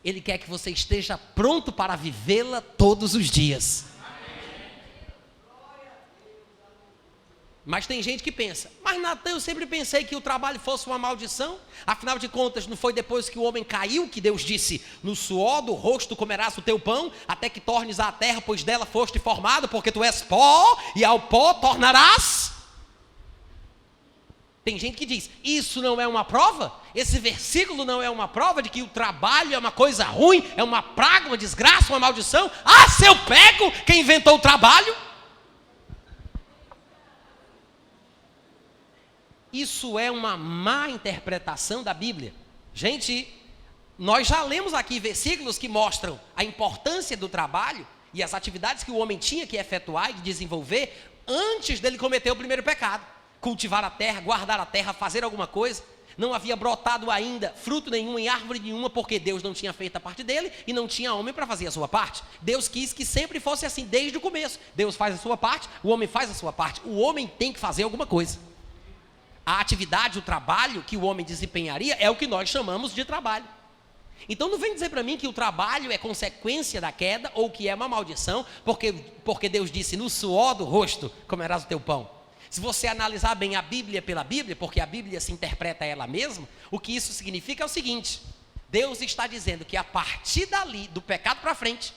Ele quer que você esteja pronto para vivê-la todos os dias. Mas tem gente que pensa, mas Natan, eu sempre pensei que o trabalho fosse uma maldição. Afinal de contas, não foi depois que o homem caiu que Deus disse, no suor do rosto comerás o teu pão, até que tornes à terra, pois dela foste formado, porque tu és pó, e ao pó tornarás. Tem gente que diz, isso não é uma prova? Esse versículo não é uma prova de que o trabalho é uma coisa ruim, é uma praga, uma desgraça, uma maldição? Ah, se eu pego quem inventou o trabalho? Isso é uma má interpretação da Bíblia. Gente, nós já lemos aqui versículos que mostram a importância do trabalho e as atividades que o homem tinha que efetuar e desenvolver antes dele cometer o primeiro pecado. Cultivar a terra, guardar a terra, fazer alguma coisa. Não havia brotado ainda fruto nenhum em árvore nenhuma, porque Deus não tinha feito a parte dele e não tinha homem para fazer a sua parte. Deus quis que sempre fosse assim, desde o começo. Deus faz a sua parte, o homem faz a sua parte. O homem tem que fazer alguma coisa. A atividade, o trabalho que o homem desempenharia é o que nós chamamos de trabalho. Então não vem dizer para mim que o trabalho é consequência da queda ou que é uma maldição, porque Deus disse, no suor do rosto comerás o teu pão. Se você analisar bem a Bíblia pela Bíblia, porque a Bíblia se interpreta ela mesma, o que isso significa é o seguinte, Deus está dizendo que a partir dali, do pecado para frente,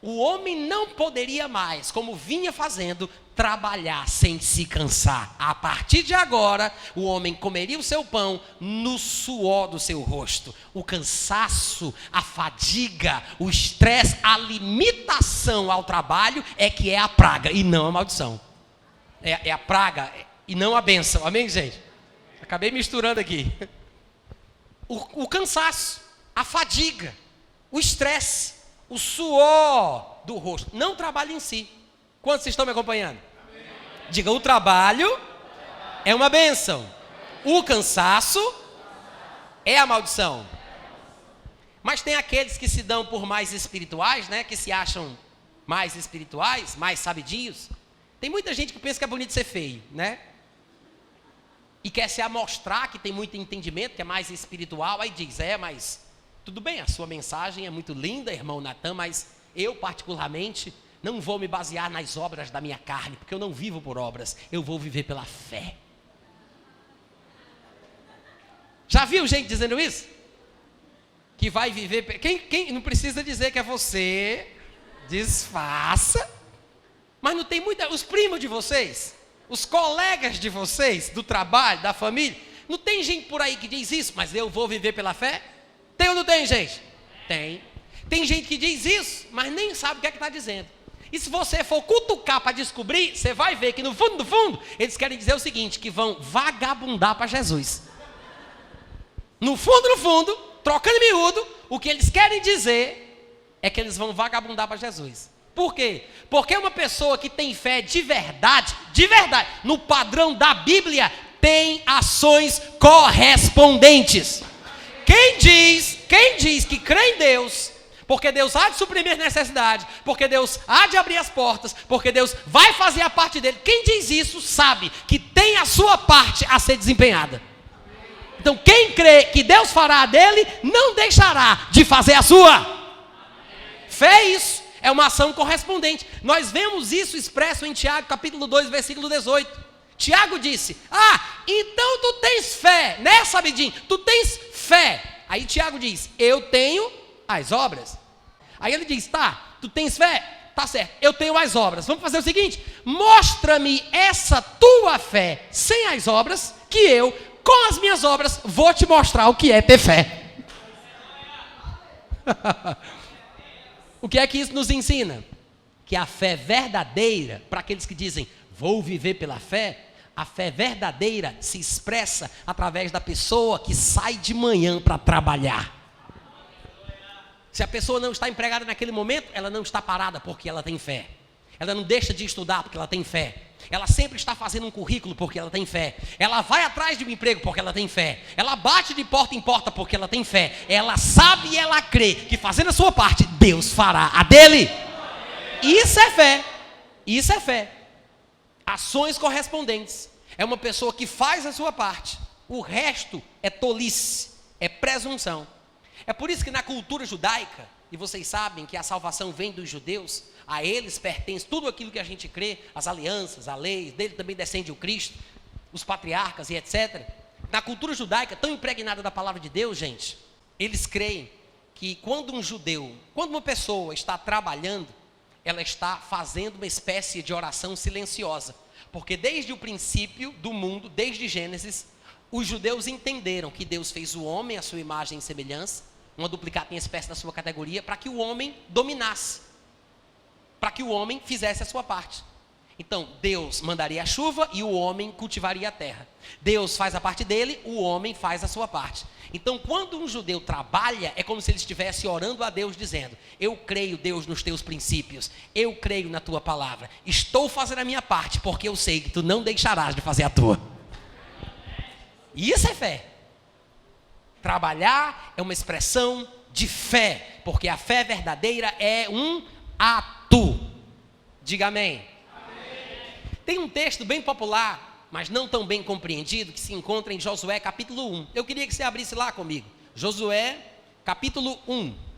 o homem não poderia mais, como vinha fazendo, trabalhar sem se cansar. A partir de agora, o homem comeria o seu pão no suor do seu rosto. O cansaço, a fadiga, o estresse, a limitação ao trabalho é que é a praga e não a maldição. É a praga e não a bênção. Amém, gente? Acabei misturando aqui. O cansaço, a fadiga, o estresse, o suor do rosto, não o trabalho em si. Quantos estão me acompanhando? Amém. Diga, o trabalho é uma bênção. O cansaço é a maldição. Mas tem aqueles que se dão por mais espirituais, né? Que se acham mais espirituais, mais sabidinhos. Tem muita gente que pensa que é bonito ser feio, né? E quer se amostrar que tem muito entendimento, que é mais espiritual. Aí diz, mas tudo bem, a sua mensagem é muito linda, irmão Natan, mas eu particularmente não vou me basear nas obras da minha carne, porque eu não vivo por obras, eu vou viver pela fé. Já viu gente dizendo isso? Que vai viver... Quem não precisa dizer que é você, disfarça. Mas não tem muita... Os primos de vocês, os colegas de vocês, do trabalho, da família, não tem gente por aí que diz isso, mas eu vou viver pela fé? Tem ou não tem, gente? Tem. Tem gente que diz isso, mas nem sabe o que é que está dizendo. E se você for cutucar para descobrir, você vai ver que no fundo do fundo, eles querem dizer o seguinte, que vão vagabundar para Jesus. No fundo, trocando miúdo, o que eles querem dizer é que eles vão vagabundar para Jesus. Por quê? Porque uma pessoa que tem fé de verdade, no padrão da Bíblia, tem ações correspondentes. Quem diz que crê em Deus, porque Deus há de suprimir necessidade, porque Deus há de abrir as portas, porque Deus vai fazer a parte dele, quem diz isso sabe que tem a sua parte a ser desempenhada. Então quem crê que Deus fará a dele, não deixará de fazer a sua. Fé é isso, é uma ação correspondente. Nós vemos isso expresso em Tiago capítulo 2, versículo 18. Tiago disse, então tu tens fé, né, Sabidinho? Tu tens fé. Aí Tiago diz, eu tenho as obras. Aí ele diz, tu tens fé? Tá certo, eu tenho as obras. Vamos fazer o seguinte, mostra-me essa tua fé sem as obras, que eu, com as minhas obras, vou te mostrar o que é ter fé. O que é que isso nos ensina? Que a fé verdadeira, para aqueles que dizem, vou viver pela fé, a fé verdadeira se expressa através da pessoa que sai de manhã para trabalhar. Se a pessoa não está empregada naquele momento, ela não está parada porque ela tem fé. Ela não deixa de estudar porque ela tem fé. Ela sempre está fazendo um currículo porque ela tem fé. Ela vai atrás de um emprego porque ela tem fé. Ela bate de porta em porta porque ela tem fé. Ela sabe e ela crê que fazendo a sua parte, Deus fará a dele. Isso é fé. Isso é fé. Ações correspondentes. É uma pessoa que faz a sua parte. O resto é tolice, é presunção. É por isso que na cultura judaica, e vocês sabem que a salvação vem dos judeus, a eles pertence tudo aquilo que a gente crê, as alianças, a lei, dele também descende o Cristo, os patriarcas e etc. Na cultura judaica, tão impregnada da palavra de Deus, gente, eles creem que quando uma pessoa está trabalhando, ela está fazendo uma espécie de oração silenciosa. Porque desde o princípio do mundo, desde Gênesis, os judeus entenderam que Deus fez o homem à sua imagem e semelhança, uma duplicata em espécie da sua categoria, para que o homem dominasse, para que o homem fizesse a sua parte. Então, Deus mandaria a chuva e o homem cultivaria a terra. Deus faz a parte dele, o homem faz a sua parte. Então, quando um judeu trabalha, é como se ele estivesse orando a Deus, dizendo: eu creio, Deus, nos teus princípios, eu creio na tua palavra, estou fazendo a minha parte, porque eu sei que tu não deixarás de fazer a tua. Isso é fé. Trabalhar é uma expressão de fé, porque a fé verdadeira é um ato. Diga amém. Tem um texto bem popular, mas não tão bem compreendido, que se encontra em Josué capítulo 1. Eu queria que você abrisse lá comigo. Josué capítulo 1.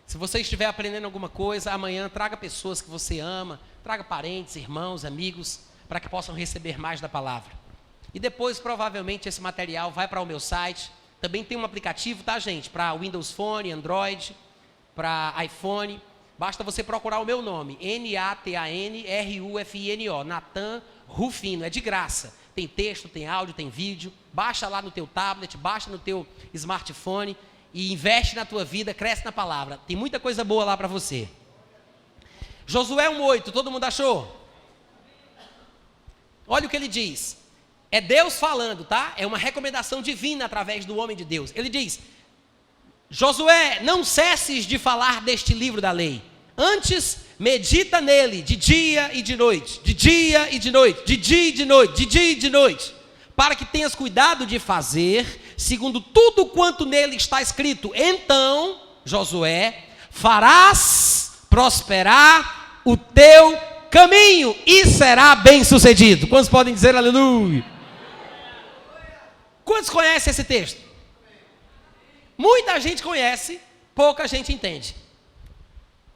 Se você estiver aprendendo alguma coisa, amanhã traga pessoas que você ama, traga parentes, irmãos, amigos, para que possam receber mais da palavra. E depois, provavelmente, esse material vai para o meu site. Também tem um aplicativo, tá, gente? Para Windows Phone, Android, para iPhone. Basta você procurar o meu nome, Natanrufino, Natan Rufino, é de graça. Tem texto, tem áudio, tem vídeo. Baixa lá no teu tablet, baixa no teu smartphone e investe na tua vida, cresce na palavra. Tem muita coisa boa lá para você. Josué 1:8, todo mundo achou? Olha o que ele diz. É Deus falando, tá? É uma recomendação divina através do homem de Deus. Ele diz: Josué, não cesses de falar deste livro da lei. Antes, medita nele de dia e de noite. De dia e de noite. De dia e de noite. De dia e de noite. Para que tenhas cuidado de fazer segundo tudo quanto nele está escrito. Então, Josué, farás prosperar o teu caminho e será bem sucedido. Quantos podem dizer aleluia? Quantos conhecem esse texto? Muita gente conhece, pouca gente entende.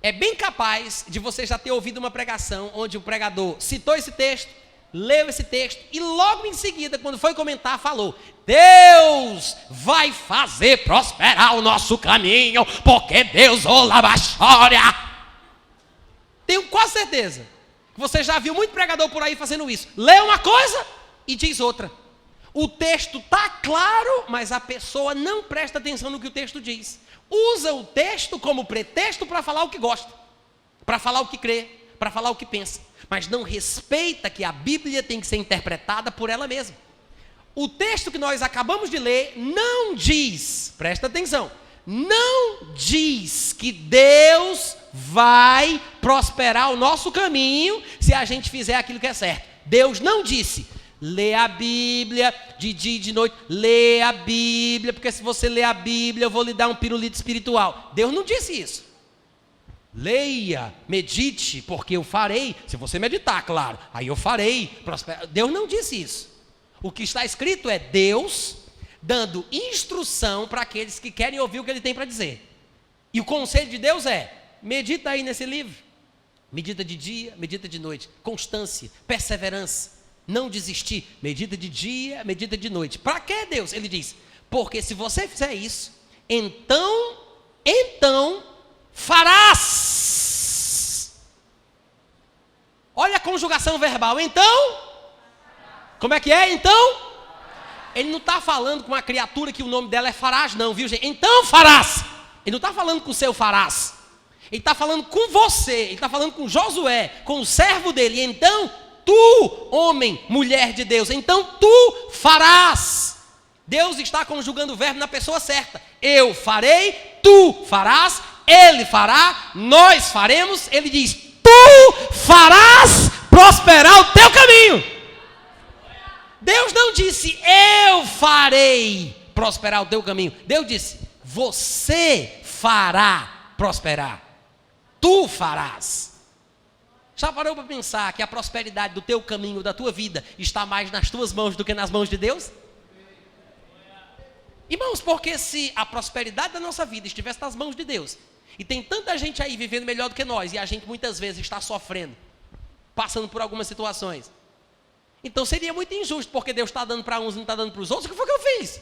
É bem capaz de você já ter ouvido uma pregação onde o pregador citou esse texto, leu esse texto e logo em seguida, quando foi comentar, falou: Deus vai fazer prosperar o nosso caminho, porque Deus olabachória. Tenho quase certeza que você já viu muito pregador por aí fazendo isso. Lê uma coisa e diz outra. O texto está claro, mas a pessoa não presta atenção no que o texto diz. Usa o texto como pretexto para falar o que gosta, para falar o que crê, para falar o que pensa. Mas não respeita que a Bíblia tem que ser interpretada por ela mesma. O texto que nós acabamos de ler não diz, presta atenção, não diz que Deus vai prosperar o nosso caminho se a gente fizer aquilo que é certo. Deus não disse: lê a Bíblia de dia e de noite, lê a Bíblia, porque se você ler a Bíblia eu vou lhe dar um pirulito espiritual. Deus não disse isso. Leia, medite, porque eu farei, se você meditar, claro, aí eu farei prosperar. Deus não disse isso. O que está escrito é Deus dando instrução para aqueles que querem ouvir o que ele tem para dizer. E o conselho de Deus é: medita aí nesse livro, medita de dia, medita de noite, constância, perseverança, não desistir, medita de dia, medita de noite. Para que Deus? Ele diz: porque se você fizer isso, então farás. Olha a conjugação verbal. Então, como é que é? Então, ele não está falando com uma criatura que o nome dela é Farás, não, viu, gente? Então farás. Ele não está falando com o seu Farás. Ele está falando com você. Ele está falando com Josué, com o servo dele. Então, tu, homem, mulher de Deus, então tu farás. Deus está conjugando o verbo na pessoa certa. Eu farei, tu farás, ele fará, nós faremos. Ele diz: tu farás prosperar o teu caminho. Deus não disse: eu farei prosperar o teu caminho. Deus disse: você fará prosperar. Tu farás. Já parou para pensar que a prosperidade do teu caminho, da tua vida, está mais nas tuas mãos do que nas mãos de Deus? Irmãos, porque se a prosperidade da nossa vida estivesse nas mãos de Deus, e tem tanta gente aí vivendo melhor do que nós, e a gente muitas vezes está sofrendo, passando por algumas situações, então seria muito injusto, porque Deus está dando para uns e não está dando para os outros. O que foi que eu fiz?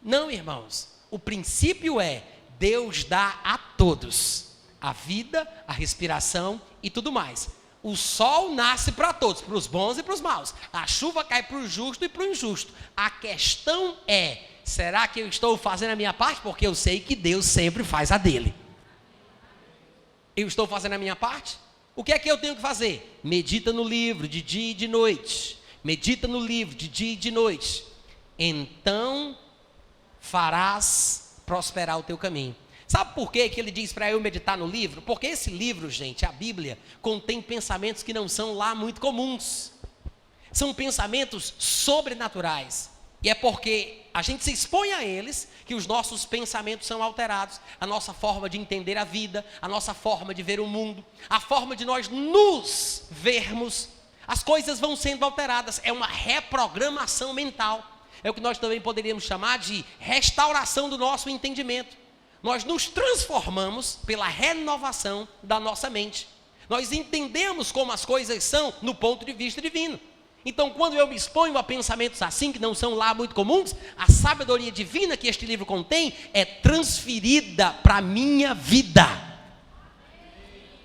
Não, irmãos, o princípio é: Deus dá a todos a vida, a respiração e tudo mais. O sol nasce para todos, para os bons e para os maus. A chuva cai para o justo e para o injusto. A questão é: será que eu estou fazendo a minha parte? Porque eu sei que Deus sempre faz a dele. Eu estou fazendo a minha parte? O que é que eu tenho que fazer? Medita no livro de dia e de noite. Medita no livro de dia e de noite. Então farás prosperar o teu caminho. Sabe por que ele diz para eu meditar no livro? Porque esse livro, gente, a Bíblia, contém pensamentos que não são lá muito comuns. São pensamentos sobrenaturais. E é porque a gente se expõe a eles que os nossos pensamentos são alterados. A nossa forma de entender a vida, a nossa forma de ver o mundo, a forma de nós nos vermos. As coisas vão sendo alteradas. É uma reprogramação mental. É o que nós também poderíamos chamar de restauração do nosso entendimento. Nós nos transformamos pela renovação da nossa mente. Nós entendemos como as coisas são no ponto de vista divino. Então, quando eu me exponho a pensamentos assim, que não são lá muito comuns, a sabedoria divina que este livro contém é transferida para a minha vida.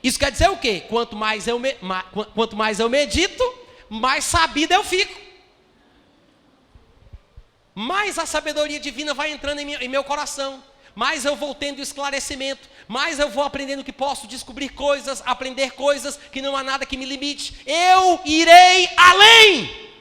Isso quer dizer o quê? Quanto mais eu medito, mais sabido eu fico. Mais a sabedoria divina vai entrando em meu coração. Mais eu vou tendo esclarecimento, mais eu vou aprendendo que posso descobrir coisas, aprender coisas, que não há nada que me limite. Eu irei além.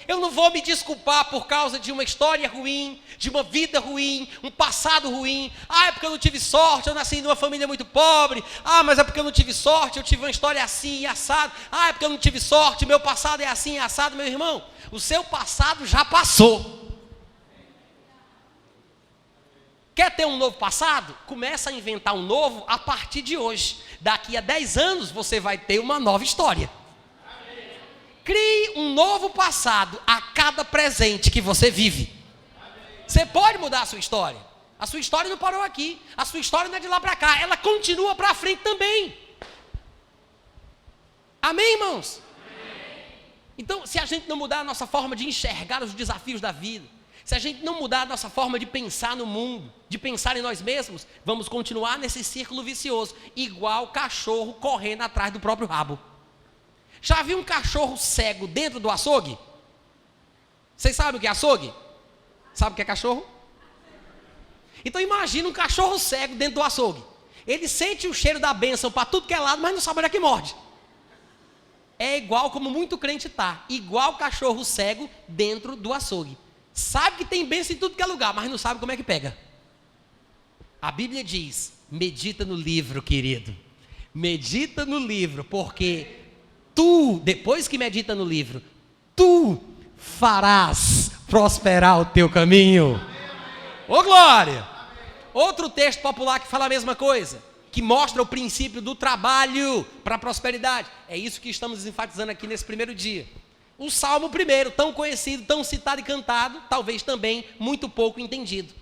Eu não vou me desculpar por causa de uma história ruim, de uma vida ruim, um passado ruim. Ah, é porque eu não tive sorte, eu nasci numa família muito pobre. Ah, mas é porque eu não tive sorte, eu tive uma história assim e assado. Ah, é porque eu não tive sorte, meu passado é assim e assado. Meu irmão, o seu passado já passou. Quer ter um novo passado? Começa a inventar um novo a partir de hoje. Daqui a 10 anos você vai ter uma nova história. Crie um novo passado a cada presente que você vive. Você pode mudar a sua história. A sua história não parou aqui. A sua história não é de lá para cá. Ela continua para frente também. Amém, irmãos? Então, se a gente não mudar a nossa forma de enxergar os desafios da vida, se a gente não mudar a nossa forma de pensar no mundo, de pensar em nós mesmos, vamos continuar nesse círculo vicioso, igual cachorro correndo atrás do próprio rabo. Já viu um cachorro cego dentro do açougue? Vocês sabem o que é açougue? Sabe o que é cachorro? Então imagina um cachorro cego dentro do açougue. Ele sente o cheiro da bênção para tudo que é lado, mas não sabe onde é que morde. É igual como muito crente está, igual cachorro cego dentro do açougue. Sabe que tem bênção em tudo que é lugar, mas não sabe como é que pega. A Bíblia diz: medita no livro, querido. Medita no livro, porque tu, depois que medita no livro, tu farás prosperar o teu caminho. Ô glória! Outro texto popular que fala a mesma coisa, que mostra o princípio do trabalho para a prosperidade. É isso que estamos enfatizando aqui nesse primeiro dia. O Salmo 1, tão conhecido, tão citado e cantado, talvez também muito pouco entendido.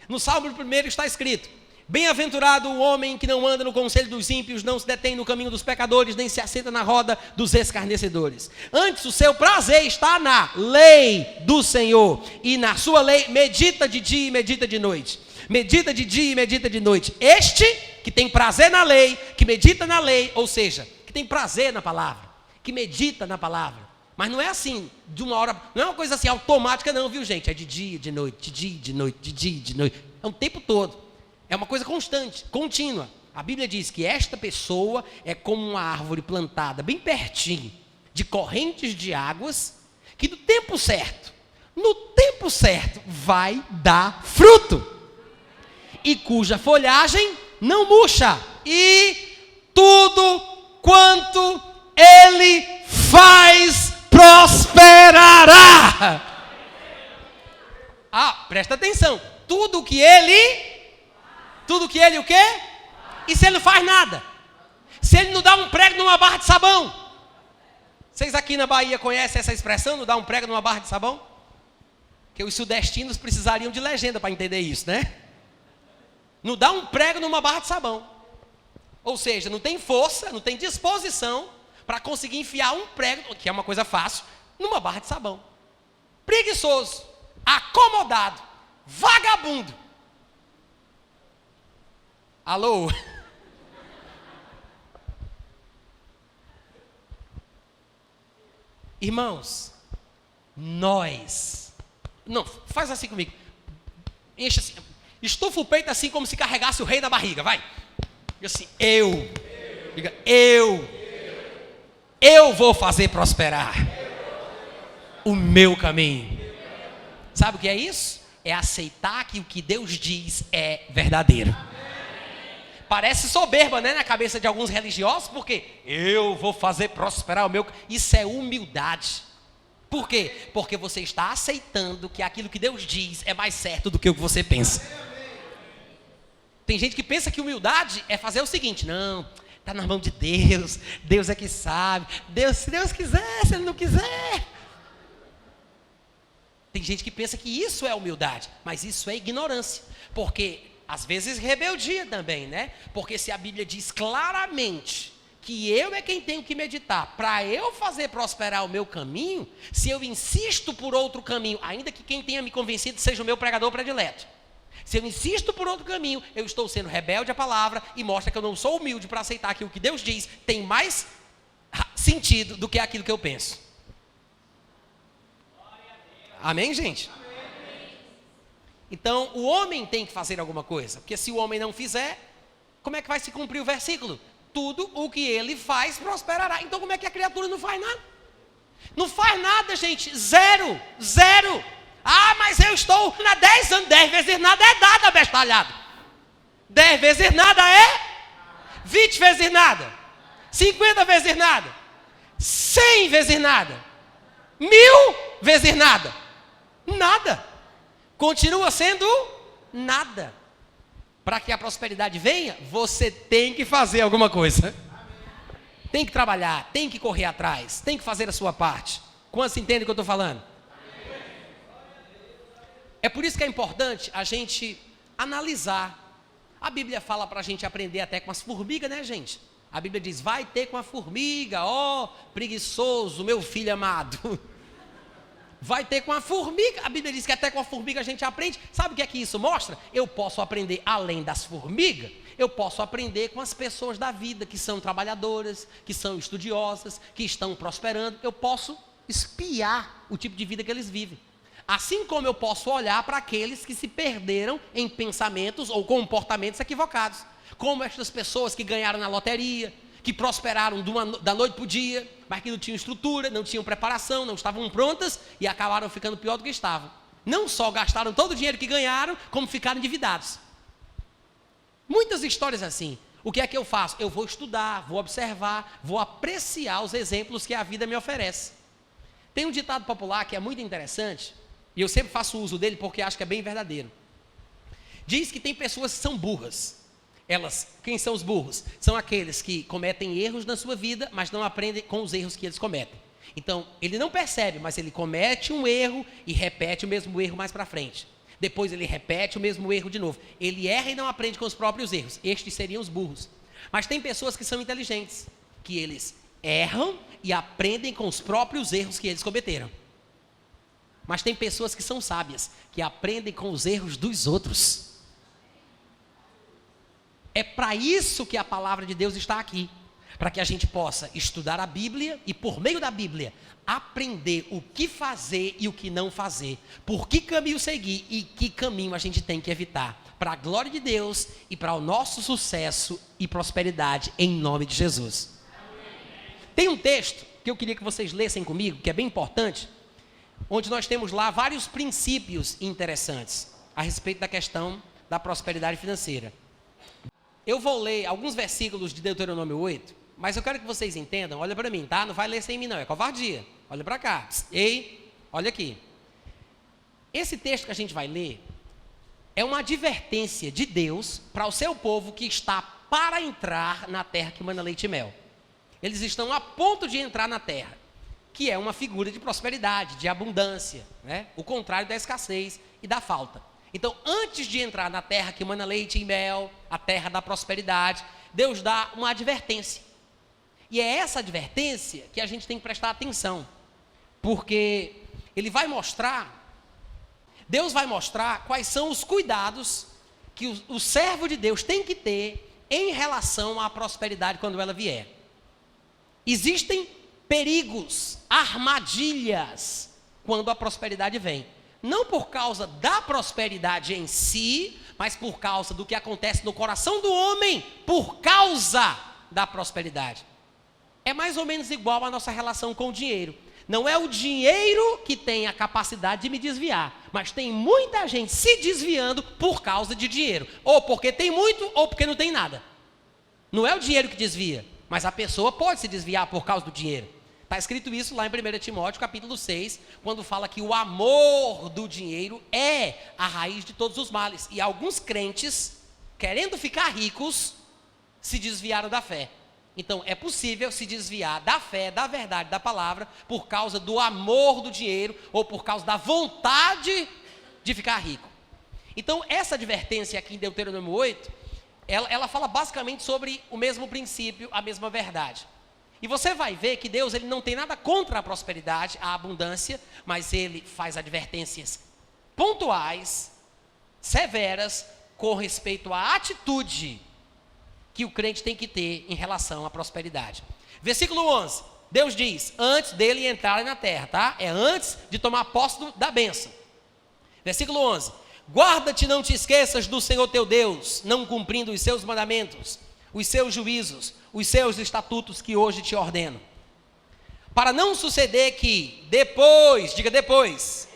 No Salmo 1 está escrito: bem-aventurado o homem que não anda no conselho dos ímpios, não se detém no caminho dos pecadores, nem se assenta na roda dos escarnecedores. Antes, o seu prazer está na lei do Senhor, e na sua lei medita de dia e medita de noite. Medita de dia e medita de noite. Este que tem prazer na lei, que medita na lei, ou seja, que tem prazer na palavra, que medita na palavra. Mas não é assim, de uma hora, não é uma coisa assim automática não, viu gente? É de dia, de noite, de dia, de noite, de dia, de noite. É o tempo todo. É uma coisa constante, contínua. A Bíblia diz que esta pessoa é como uma árvore plantada bem pertinho de correntes de águas, que no tempo certo, vai dar fruto. E cuja folhagem não murcha. E tudo quanto ele faz prosperará. Presta atenção. Tudo que ele o quê? E se ele não faz nada? Se ele não dá um prego numa barra de sabão? Vocês aqui na Bahia conhecem essa expressão, não dá um prego numa barra de sabão? Que os sudestinos precisariam de legenda para entender isso, né? Não dá um prego numa barra de sabão. Ou seja, não tem força, não tem disposição para conseguir enfiar um prego, que é uma coisa fácil, numa barra de sabão. Preguiçoso, acomodado, vagabundo. Alô? Irmãos, não, faz assim comigo, enche assim, estufa o peito assim como se carregasse o rei na barriga, vai, diga assim, eu vou fazer prosperar o meu caminho. Sabe o que é isso? É aceitar que o que Deus diz é verdadeiro. Parece soberba, né, na cabeça de alguns religiosos, porque eu vou fazer prosperar o meu... Isso é humildade. Por quê? Porque você está aceitando que aquilo que Deus diz é mais certo do que o que você pensa. Tem gente que pensa que humildade é fazer o seguinte, não, está na mão de Deus, Deus é que sabe, se Deus quiser, se Ele não quiser. Tem gente que pensa que isso é humildade, mas isso é ignorância, porque... Às vezes rebeldia também, né? Porque se a Bíblia diz claramente que eu é quem tenho que meditar para eu fazer prosperar o meu caminho, se eu insisto por outro caminho, ainda que quem tenha me convencido seja o meu pregador predileto, se eu insisto por outro caminho, eu estou sendo rebelde à palavra e mostra que eu não sou humilde para aceitar que o que Deus diz tem mais sentido do que aquilo que eu penso. Amém, gente? Então, o homem tem que fazer alguma coisa, porque se o homem não fizer, como é que vai se cumprir o versículo? Tudo o que ele faz prosperará. Então, como é que a criatura não faz nada? Não faz nada, gente, zero. Mas eu estou na 10 anos, 10 vezes nada é dado, abestalhado. 10 vezes nada é 20 vezes nada, 50 vezes nada, 100 vezes nada, 1000 vezes nada. Nada. Continua sendo nada. Para que a prosperidade venha, você tem que fazer alguma coisa. Tem que trabalhar, tem que correr atrás, tem que fazer a sua parte. Quantos entendem o que eu estou falando? É por isso que é importante a gente analisar. A Bíblia fala para a gente aprender até com as formigas, né, gente? A Bíblia diz, vai ter com a formiga, ó preguiçoso, meu filho amado. Vai ter com a formiga. A Bíblia diz que até com a formiga a gente aprende. Sabe o que é que isso mostra? Eu posso aprender além das formigas. Eu posso aprender com as pessoas da vida, que são trabalhadoras, que são estudiosas, que estão prosperando. Eu posso espiar o tipo de vida que eles vivem. Assim como eu posso olhar para aqueles que se perderam em pensamentos ou comportamentos equivocados. Como estas pessoas que ganharam na loteria, que prosperaram da noite para o dia, mas que não tinham estrutura, não tinham preparação, não estavam prontas e acabaram ficando pior do que estavam. Não só gastaram todo o dinheiro que ganharam, como ficaram endividados. Muitas histórias assim. O que é que eu faço? Eu vou estudar, vou observar, vou apreciar os exemplos que a vida me oferece. Tem um ditado popular que é muito interessante, e eu sempre faço uso dele porque acho que é bem verdadeiro. Diz que tem pessoas que são burras. Quem são os burros? São aqueles que cometem erros na sua vida, mas não aprendem com os erros que eles cometem. Então, ele não percebe, mas ele comete um erro e repete o mesmo erro mais para frente. Depois ele repete o mesmo erro de novo. Ele erra e não aprende com os próprios erros. Estes seriam os burros. Mas tem pessoas que são inteligentes, que eles erram e aprendem com os próprios erros que eles cometeram. Mas tem pessoas que são sábias, que aprendem com os erros dos outros. É para isso que a palavra de Deus está aqui, para que a gente possa estudar a Bíblia e, por meio da Bíblia, aprender o que fazer e o que não fazer, por que caminho seguir e que caminho a gente tem que evitar, para a glória de Deus e para o nosso sucesso e prosperidade, em nome de Jesus. Tem um texto que eu queria que vocês lessem comigo, que é bem importante, onde nós temos lá vários princípios interessantes a respeito da questão da prosperidade financeira. Eu vou ler alguns versículos de Deuteronômio 8, mas eu quero que vocês entendam, olha para mim, tá? Não vai ler sem mim não, é covardia. Olha para cá. Ei, olha aqui. Esse texto que a gente vai ler é uma advertência de Deus para o seu povo que está para entrar na terra que mana leite e mel. Eles estão a ponto de entrar na terra, que é uma figura de prosperidade, de abundância, né? O contrário da escassez e da falta. Então, antes de entrar na terra que mana leite e mel, a terra da prosperidade, Deus dá uma advertência. E é essa advertência que a gente tem que prestar atenção, porque Deus vai mostrar quais são os cuidados que o servo de Deus tem que ter em relação à prosperidade quando ela vier. Existem perigos, armadilhas, quando a prosperidade vem. Não por causa da prosperidade em si, mas por causa do que acontece no coração do homem, por causa da prosperidade. É mais ou menos igual à nossa relação com o dinheiro. Não é o dinheiro que tem a capacidade de me desviar, mas tem muita gente se desviando por causa de dinheiro. Ou porque tem muito, ou porque não tem nada. Não é o dinheiro que desvia, mas a pessoa pode se desviar por causa do dinheiro. Está escrito isso lá em 1 Timóteo, capítulo 6, quando fala que o amor do dinheiro é a raiz de todos os males. E alguns crentes, querendo ficar ricos, se desviaram da fé. Então, é possível se desviar da fé, da verdade, da palavra, por causa do amor do dinheiro ou por causa da vontade de ficar rico. Então, essa advertência aqui em Deuteronômio 8, ela fala basicamente sobre o mesmo princípio, a mesma verdade. E você vai ver que Deus ele não tem nada contra a prosperidade, a abundância, mas ele faz advertências pontuais, severas, com respeito à atitude que o crente tem que ter em relação à prosperidade. Versículo 11, Deus diz, antes dele entrarem na terra, tá? É antes de tomar posse da bênção. Versículo 11, guarda-te, não te esqueças do Senhor teu Deus, não cumprindo os seus mandamentos, os seus juízos, os seus estatutos que hoje te ordeno. Para não suceder que depois, diga depois,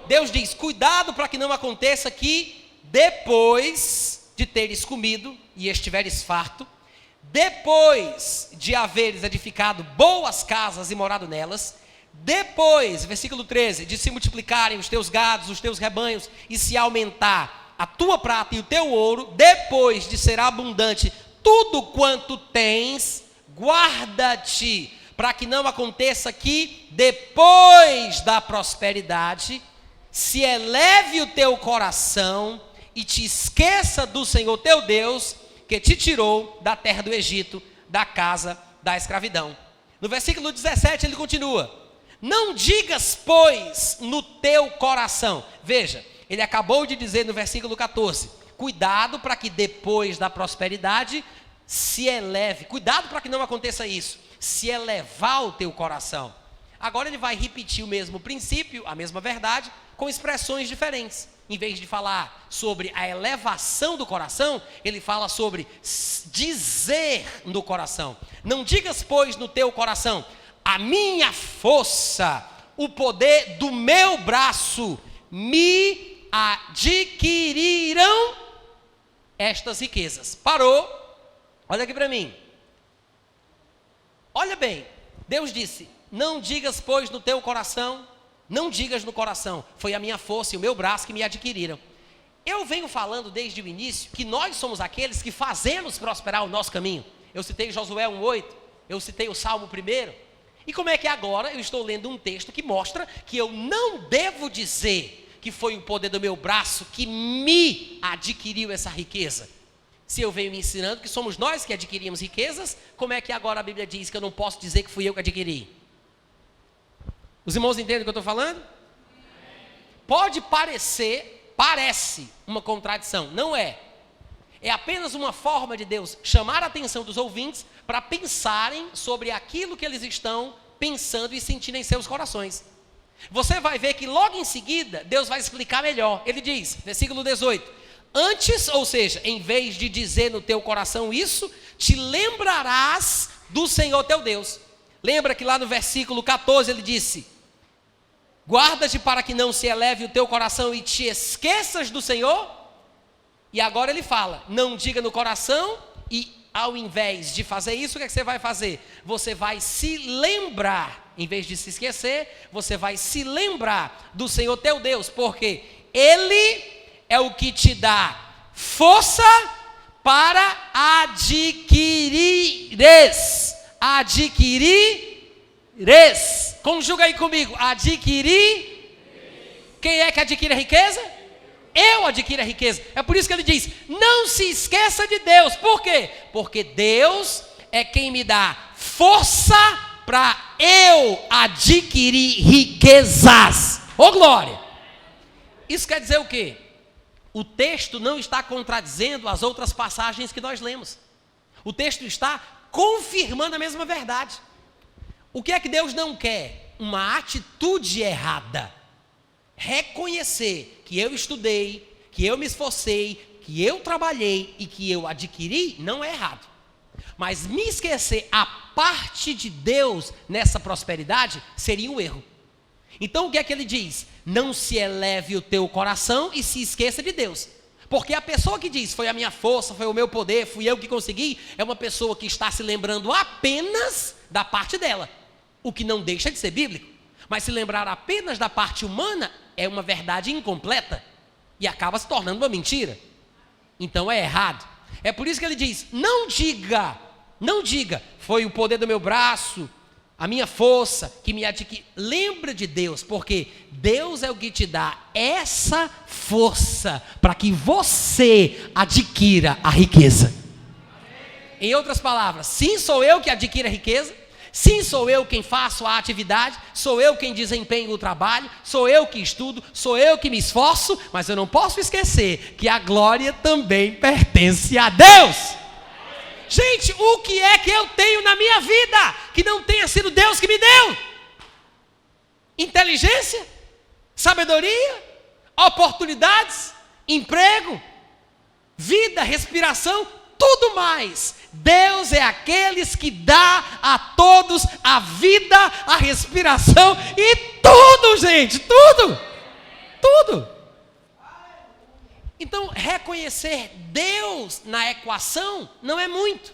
Deus diz, cuidado para que não aconteça que depois de teres comido e estiveres farto, depois de haveres edificado boas casas e morado nelas, depois, versículo 13, de se multiplicarem os teus gados, os teus rebanhos, e se aumentar a tua prata e o teu ouro, depois de ser abundante tudo quanto tens, guarda-te, para que não aconteça que, depois da prosperidade, se eleve o teu coração e te esqueça do Senhor teu Deus, que te tirou da terra do Egito, da casa da escravidão. No versículo 17 ele continua, não digas, pois, no teu coração. Veja, ele acabou de dizer no versículo 14, cuidado para que depois da prosperidade se eleve, cuidado para que não aconteça isso, se elevar o teu coração. Agora ele vai repetir o mesmo princípio, a mesma verdade, com expressões diferentes. Em vez de falar sobre a elevação do coração, ele fala sobre dizer no coração. Não digas, pois, no teu coração, a minha força, o poder do meu braço me adquiriram estas riquezas. Parou, olha aqui para mim. Olha bem, Deus disse, não digas, pois, no teu coração, não digas no coração, foi a minha força e o meu braço que me adquiriram. Eu venho falando desde o início que nós somos aqueles que fazemos prosperar o nosso caminho. Eu citei Josué 1,8, eu citei o Salmo 1. E como é que agora eu estou lendo um texto que mostra que eu não devo dizer que foi o poder do meu braço que me adquiriu essa riqueza? Se eu venho me ensinando que somos nós que adquirimos riquezas, como é que agora a Bíblia diz que eu não posso dizer que fui eu que adquiri? Os irmãos entendem o que eu estou falando? Pode parece uma contradição, não é. É apenas uma forma de Deus chamar a atenção dos ouvintes para pensarem sobre aquilo que eles estão pensando e sentindo em seus corações. Você vai ver que logo em seguida, Deus vai explicar melhor. Ele diz, versículo 18, antes, ou seja, em vez de dizer no teu coração isso, te lembrarás do Senhor teu Deus. Lembra que lá no versículo 14 ele disse, guarda-te para que não se eleve o teu coração e te esqueças do Senhor. E agora ele fala, não diga no coração e ao invés de fazer isso, o que é que você vai fazer? Você vai se lembrar, em vez de se esquecer, você vai se lembrar do Senhor teu Deus, porque Ele é o que te dá força para adquirires. Conjuga aí comigo, adquirir. Quem é que adquire a riqueza? Eu adquiro a riqueza. É por isso que ele diz, não se esqueça de Deus. Por quê? Porque Deus é quem me dá força para eu adquirir riquezas. Ô glória! Isso quer dizer o quê? O texto não está contradizendo as outras passagens que nós lemos. O texto está confirmando a mesma verdade. O que é que Deus não quer? Uma atitude errada. Reconhecer que eu estudei, que eu me esforcei, que eu trabalhei e que eu adquiri, não é errado. Mas me esquecer a parte de Deus nessa prosperidade seria um erro. Então o que é que ele diz? Não se eleve o teu coração e se esqueça de Deus. Porque a pessoa que diz, foi a minha força, foi o meu poder, fui eu que consegui, é uma pessoa que está se lembrando apenas da parte dela. O que não deixa de ser bíblico. Mas se lembrar apenas da parte humana, é uma verdade incompleta. E acaba se tornando uma mentira. Então é errado. É por isso que ele diz, não diga, foi o poder do meu braço, a minha força que me adquiriu. Lembra de Deus, porque Deus é o que te dá essa força para que você adquira a riqueza. Em outras palavras, sim, sou eu que adquiro a riqueza, sim, sou eu quem faço a atividade, sou eu quem desempenho o trabalho, sou eu que estudo, sou eu que me esforço, mas eu não posso esquecer que a glória também pertence a Deus. Gente, o que é que eu tenho na minha vida que não tenha sido Deus que me deu? Inteligência, sabedoria, oportunidades, emprego, vida, respiração, tudo mais. Deus é aqueles que dá a todos a vida, a respiração e tudo, gente, tudo. Então, reconhecer Deus na equação não é muito.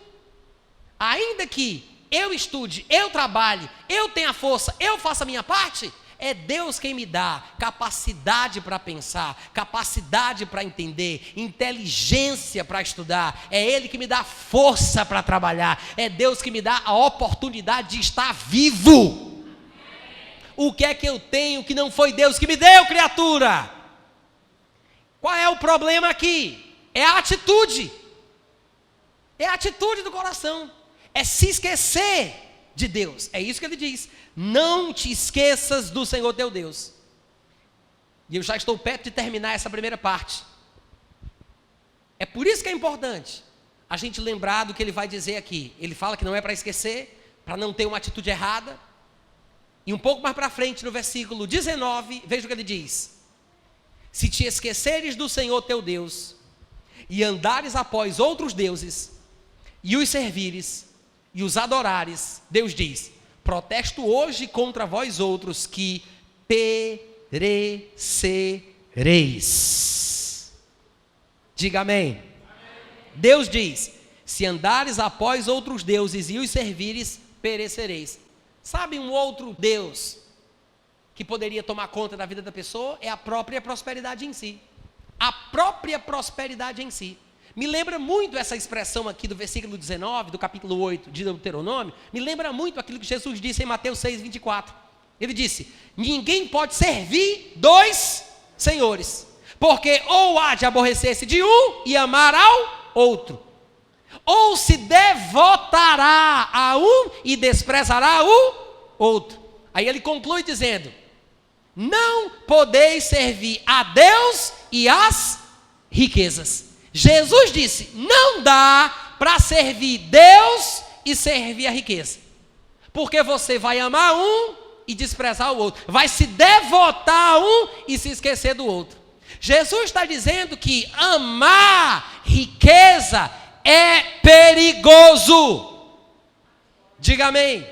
Ainda que eu estude, eu trabalhe, eu tenha força, eu faça a minha parte, é Deus quem me dá capacidade para pensar, capacidade para entender, inteligência para estudar. É Ele que me dá força para trabalhar. É Deus que me dá a oportunidade de estar vivo. O que é que eu tenho que não foi Deus que me deu, criatura? Qual é o problema aqui? É a atitude. É a atitude do coração. É se esquecer de Deus. É isso que ele diz. Não te esqueças do Senhor teu Deus. E eu já estou perto de terminar essa primeira parte. É por isso que é importante a gente lembrar do que ele vai dizer aqui. Ele fala que não é para esquecer, para não ter uma atitude errada. E um pouco mais para frente, no versículo 19, veja o que ele diz. Se te esqueceres do Senhor teu Deus, e andares após outros deuses, e os servires, e os adorares, Deus diz, protesto hoje contra vós outros, que perecereis. Diga amém. Deus diz, se andares após outros deuses, e os servires, perecereis. Sabe um outro Deus que poderia tomar conta da vida da pessoa? É a própria prosperidade em si. A própria prosperidade em si. Me lembra muito essa expressão aqui do versículo 19, do capítulo 8 de Deuteronômio, me lembra muito aquilo que Jesus disse em Mateus 6, 24. Ele disse, ninguém pode servir dois senhores, porque ou há de aborrecer-se de um e amar ao outro, ou se devotará a um e desprezará o outro. Aí ele conclui dizendo, não podeis servir a Deus e às riquezas. Jesus disse, não dá para servir Deus e servir a riqueza. Porque você vai amar um e desprezar o outro. Vai se devotar a um e se esquecer do outro. Jesus está dizendo que amar riqueza é perigoso. Diga amém.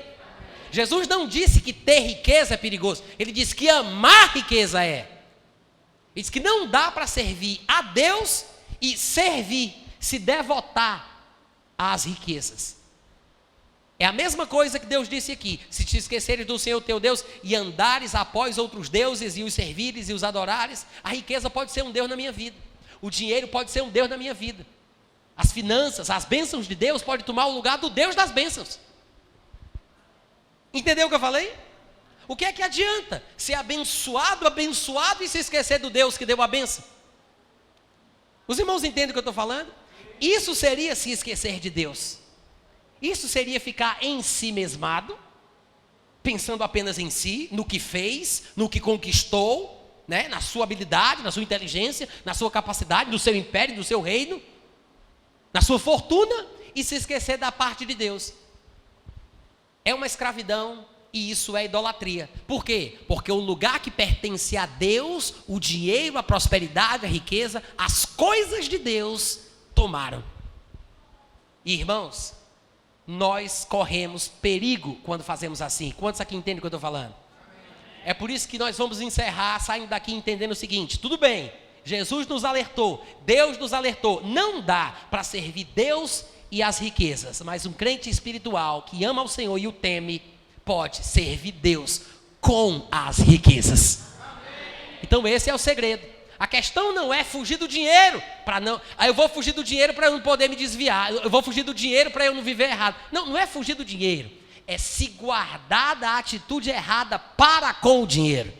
Jesus não disse que ter riqueza é perigoso. Ele disse que amar riqueza é. Ele disse que não dá para servir a Deus e servir, se devotar às riquezas. É a mesma coisa que Deus disse aqui: se te esqueceres do Senhor teu Deus e andares após outros deuses e os servires e os adorares, a riqueza pode ser um Deus na minha vida, o dinheiro pode ser um Deus na minha vida, as finanças, as bênçãos de Deus podem tomar o lugar do Deus das bênçãos. Entendeu o que eu falei? O que é que adianta ser abençoado e se esquecer do Deus que deu a bênção? Os irmãos entendem o que eu estou falando? Isso seria se esquecer de Deus. Isso seria ficar em si mesmado, pensando apenas em si, no que fez, no que conquistou, né? Na sua habilidade, na sua inteligência, na sua capacidade, no seu império, no seu reino, na sua fortuna, e se esquecer da parte de Deus. É uma escravidão e isso é idolatria. Por quê? Porque o lugar que pertence a Deus, o dinheiro, a prosperidade, a riqueza, as coisas de Deus tomaram. Irmãos, nós corremos perigo quando fazemos assim. Quantos aqui entendem o que eu estou falando? É por isso que nós vamos encerrar saindo daqui entendendo o seguinte: tudo bem, Jesus nos alertou, Deus nos alertou, não dá para servir Deus e as riquezas, mas um crente espiritual que ama o Senhor e o teme, pode servir Deus com as riquezas. Então esse é o segredo. A questão não é fugir do dinheiro, para não, eu vou fugir do dinheiro para eu não poder me desviar, eu vou fugir do dinheiro para eu não viver errado. Não, não é fugir do dinheiro, é se guardar da atitude errada para com o dinheiro.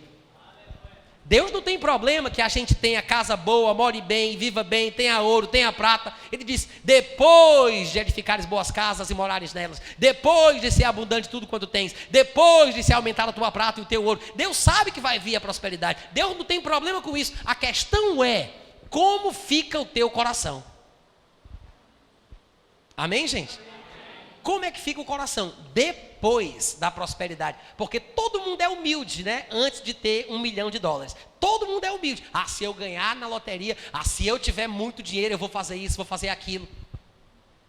Deus não tem problema que a gente tenha casa boa, more bem, viva bem, tenha ouro, tenha prata. Ele diz: depois de edificares boas casas e morares nelas, depois de ser abundante tudo quanto tens, depois de se aumentar a tua prata e o teu ouro, Deus sabe que vai vir a prosperidade. Deus não tem problema com isso. A questão é como fica o teu coração. Amém, gente? Como é que fica o coração depois da prosperidade? Porque todo mundo é humilde, né? Antes de ter $1 milhão. Todo mundo é humilde. Ah, se eu ganhar na loteria, se eu tiver muito dinheiro, eu vou fazer isso, vou fazer aquilo.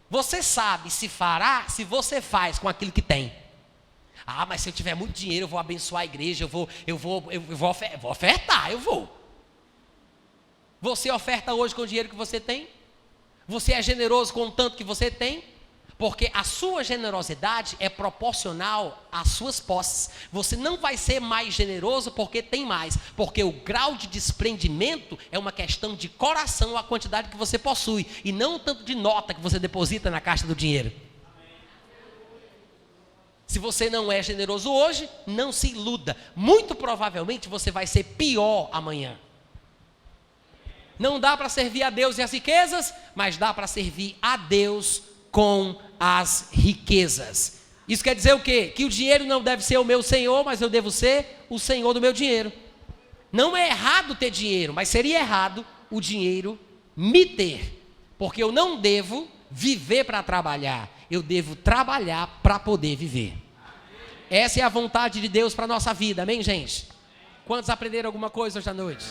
Você sabe se fará se você faz com aquilo que tem. Ah, mas se eu tiver muito dinheiro, eu vou abençoar a igreja, eu vou ofertar, eu vou. Você oferta hoje com o dinheiro que você tem? Você é generoso com o tanto que você tem? Porque a sua generosidade é proporcional às suas posses. Você não vai ser mais generoso porque tem mais. Porque o grau de desprendimento é uma questão de coração, a quantidade que você possui. E não tanto de nota que você deposita na caixa do dinheiro. Se você não é generoso hoje, não se iluda. Muito provavelmente você vai ser pior amanhã. Não dá para servir a Deus e as riquezas, mas dá para servir a Deus com as riquezas. Isso quer dizer o quê? Que o dinheiro não deve ser o meu senhor, mas eu devo ser o senhor do meu dinheiro. Não é errado ter dinheiro, mas seria errado o dinheiro me ter. Porque eu não devo viver para trabalhar, eu devo trabalhar para poder viver. Essa é a vontade de Deus para a nossa vida, amém, gente? Quantos aprenderam alguma coisa hoje à noite?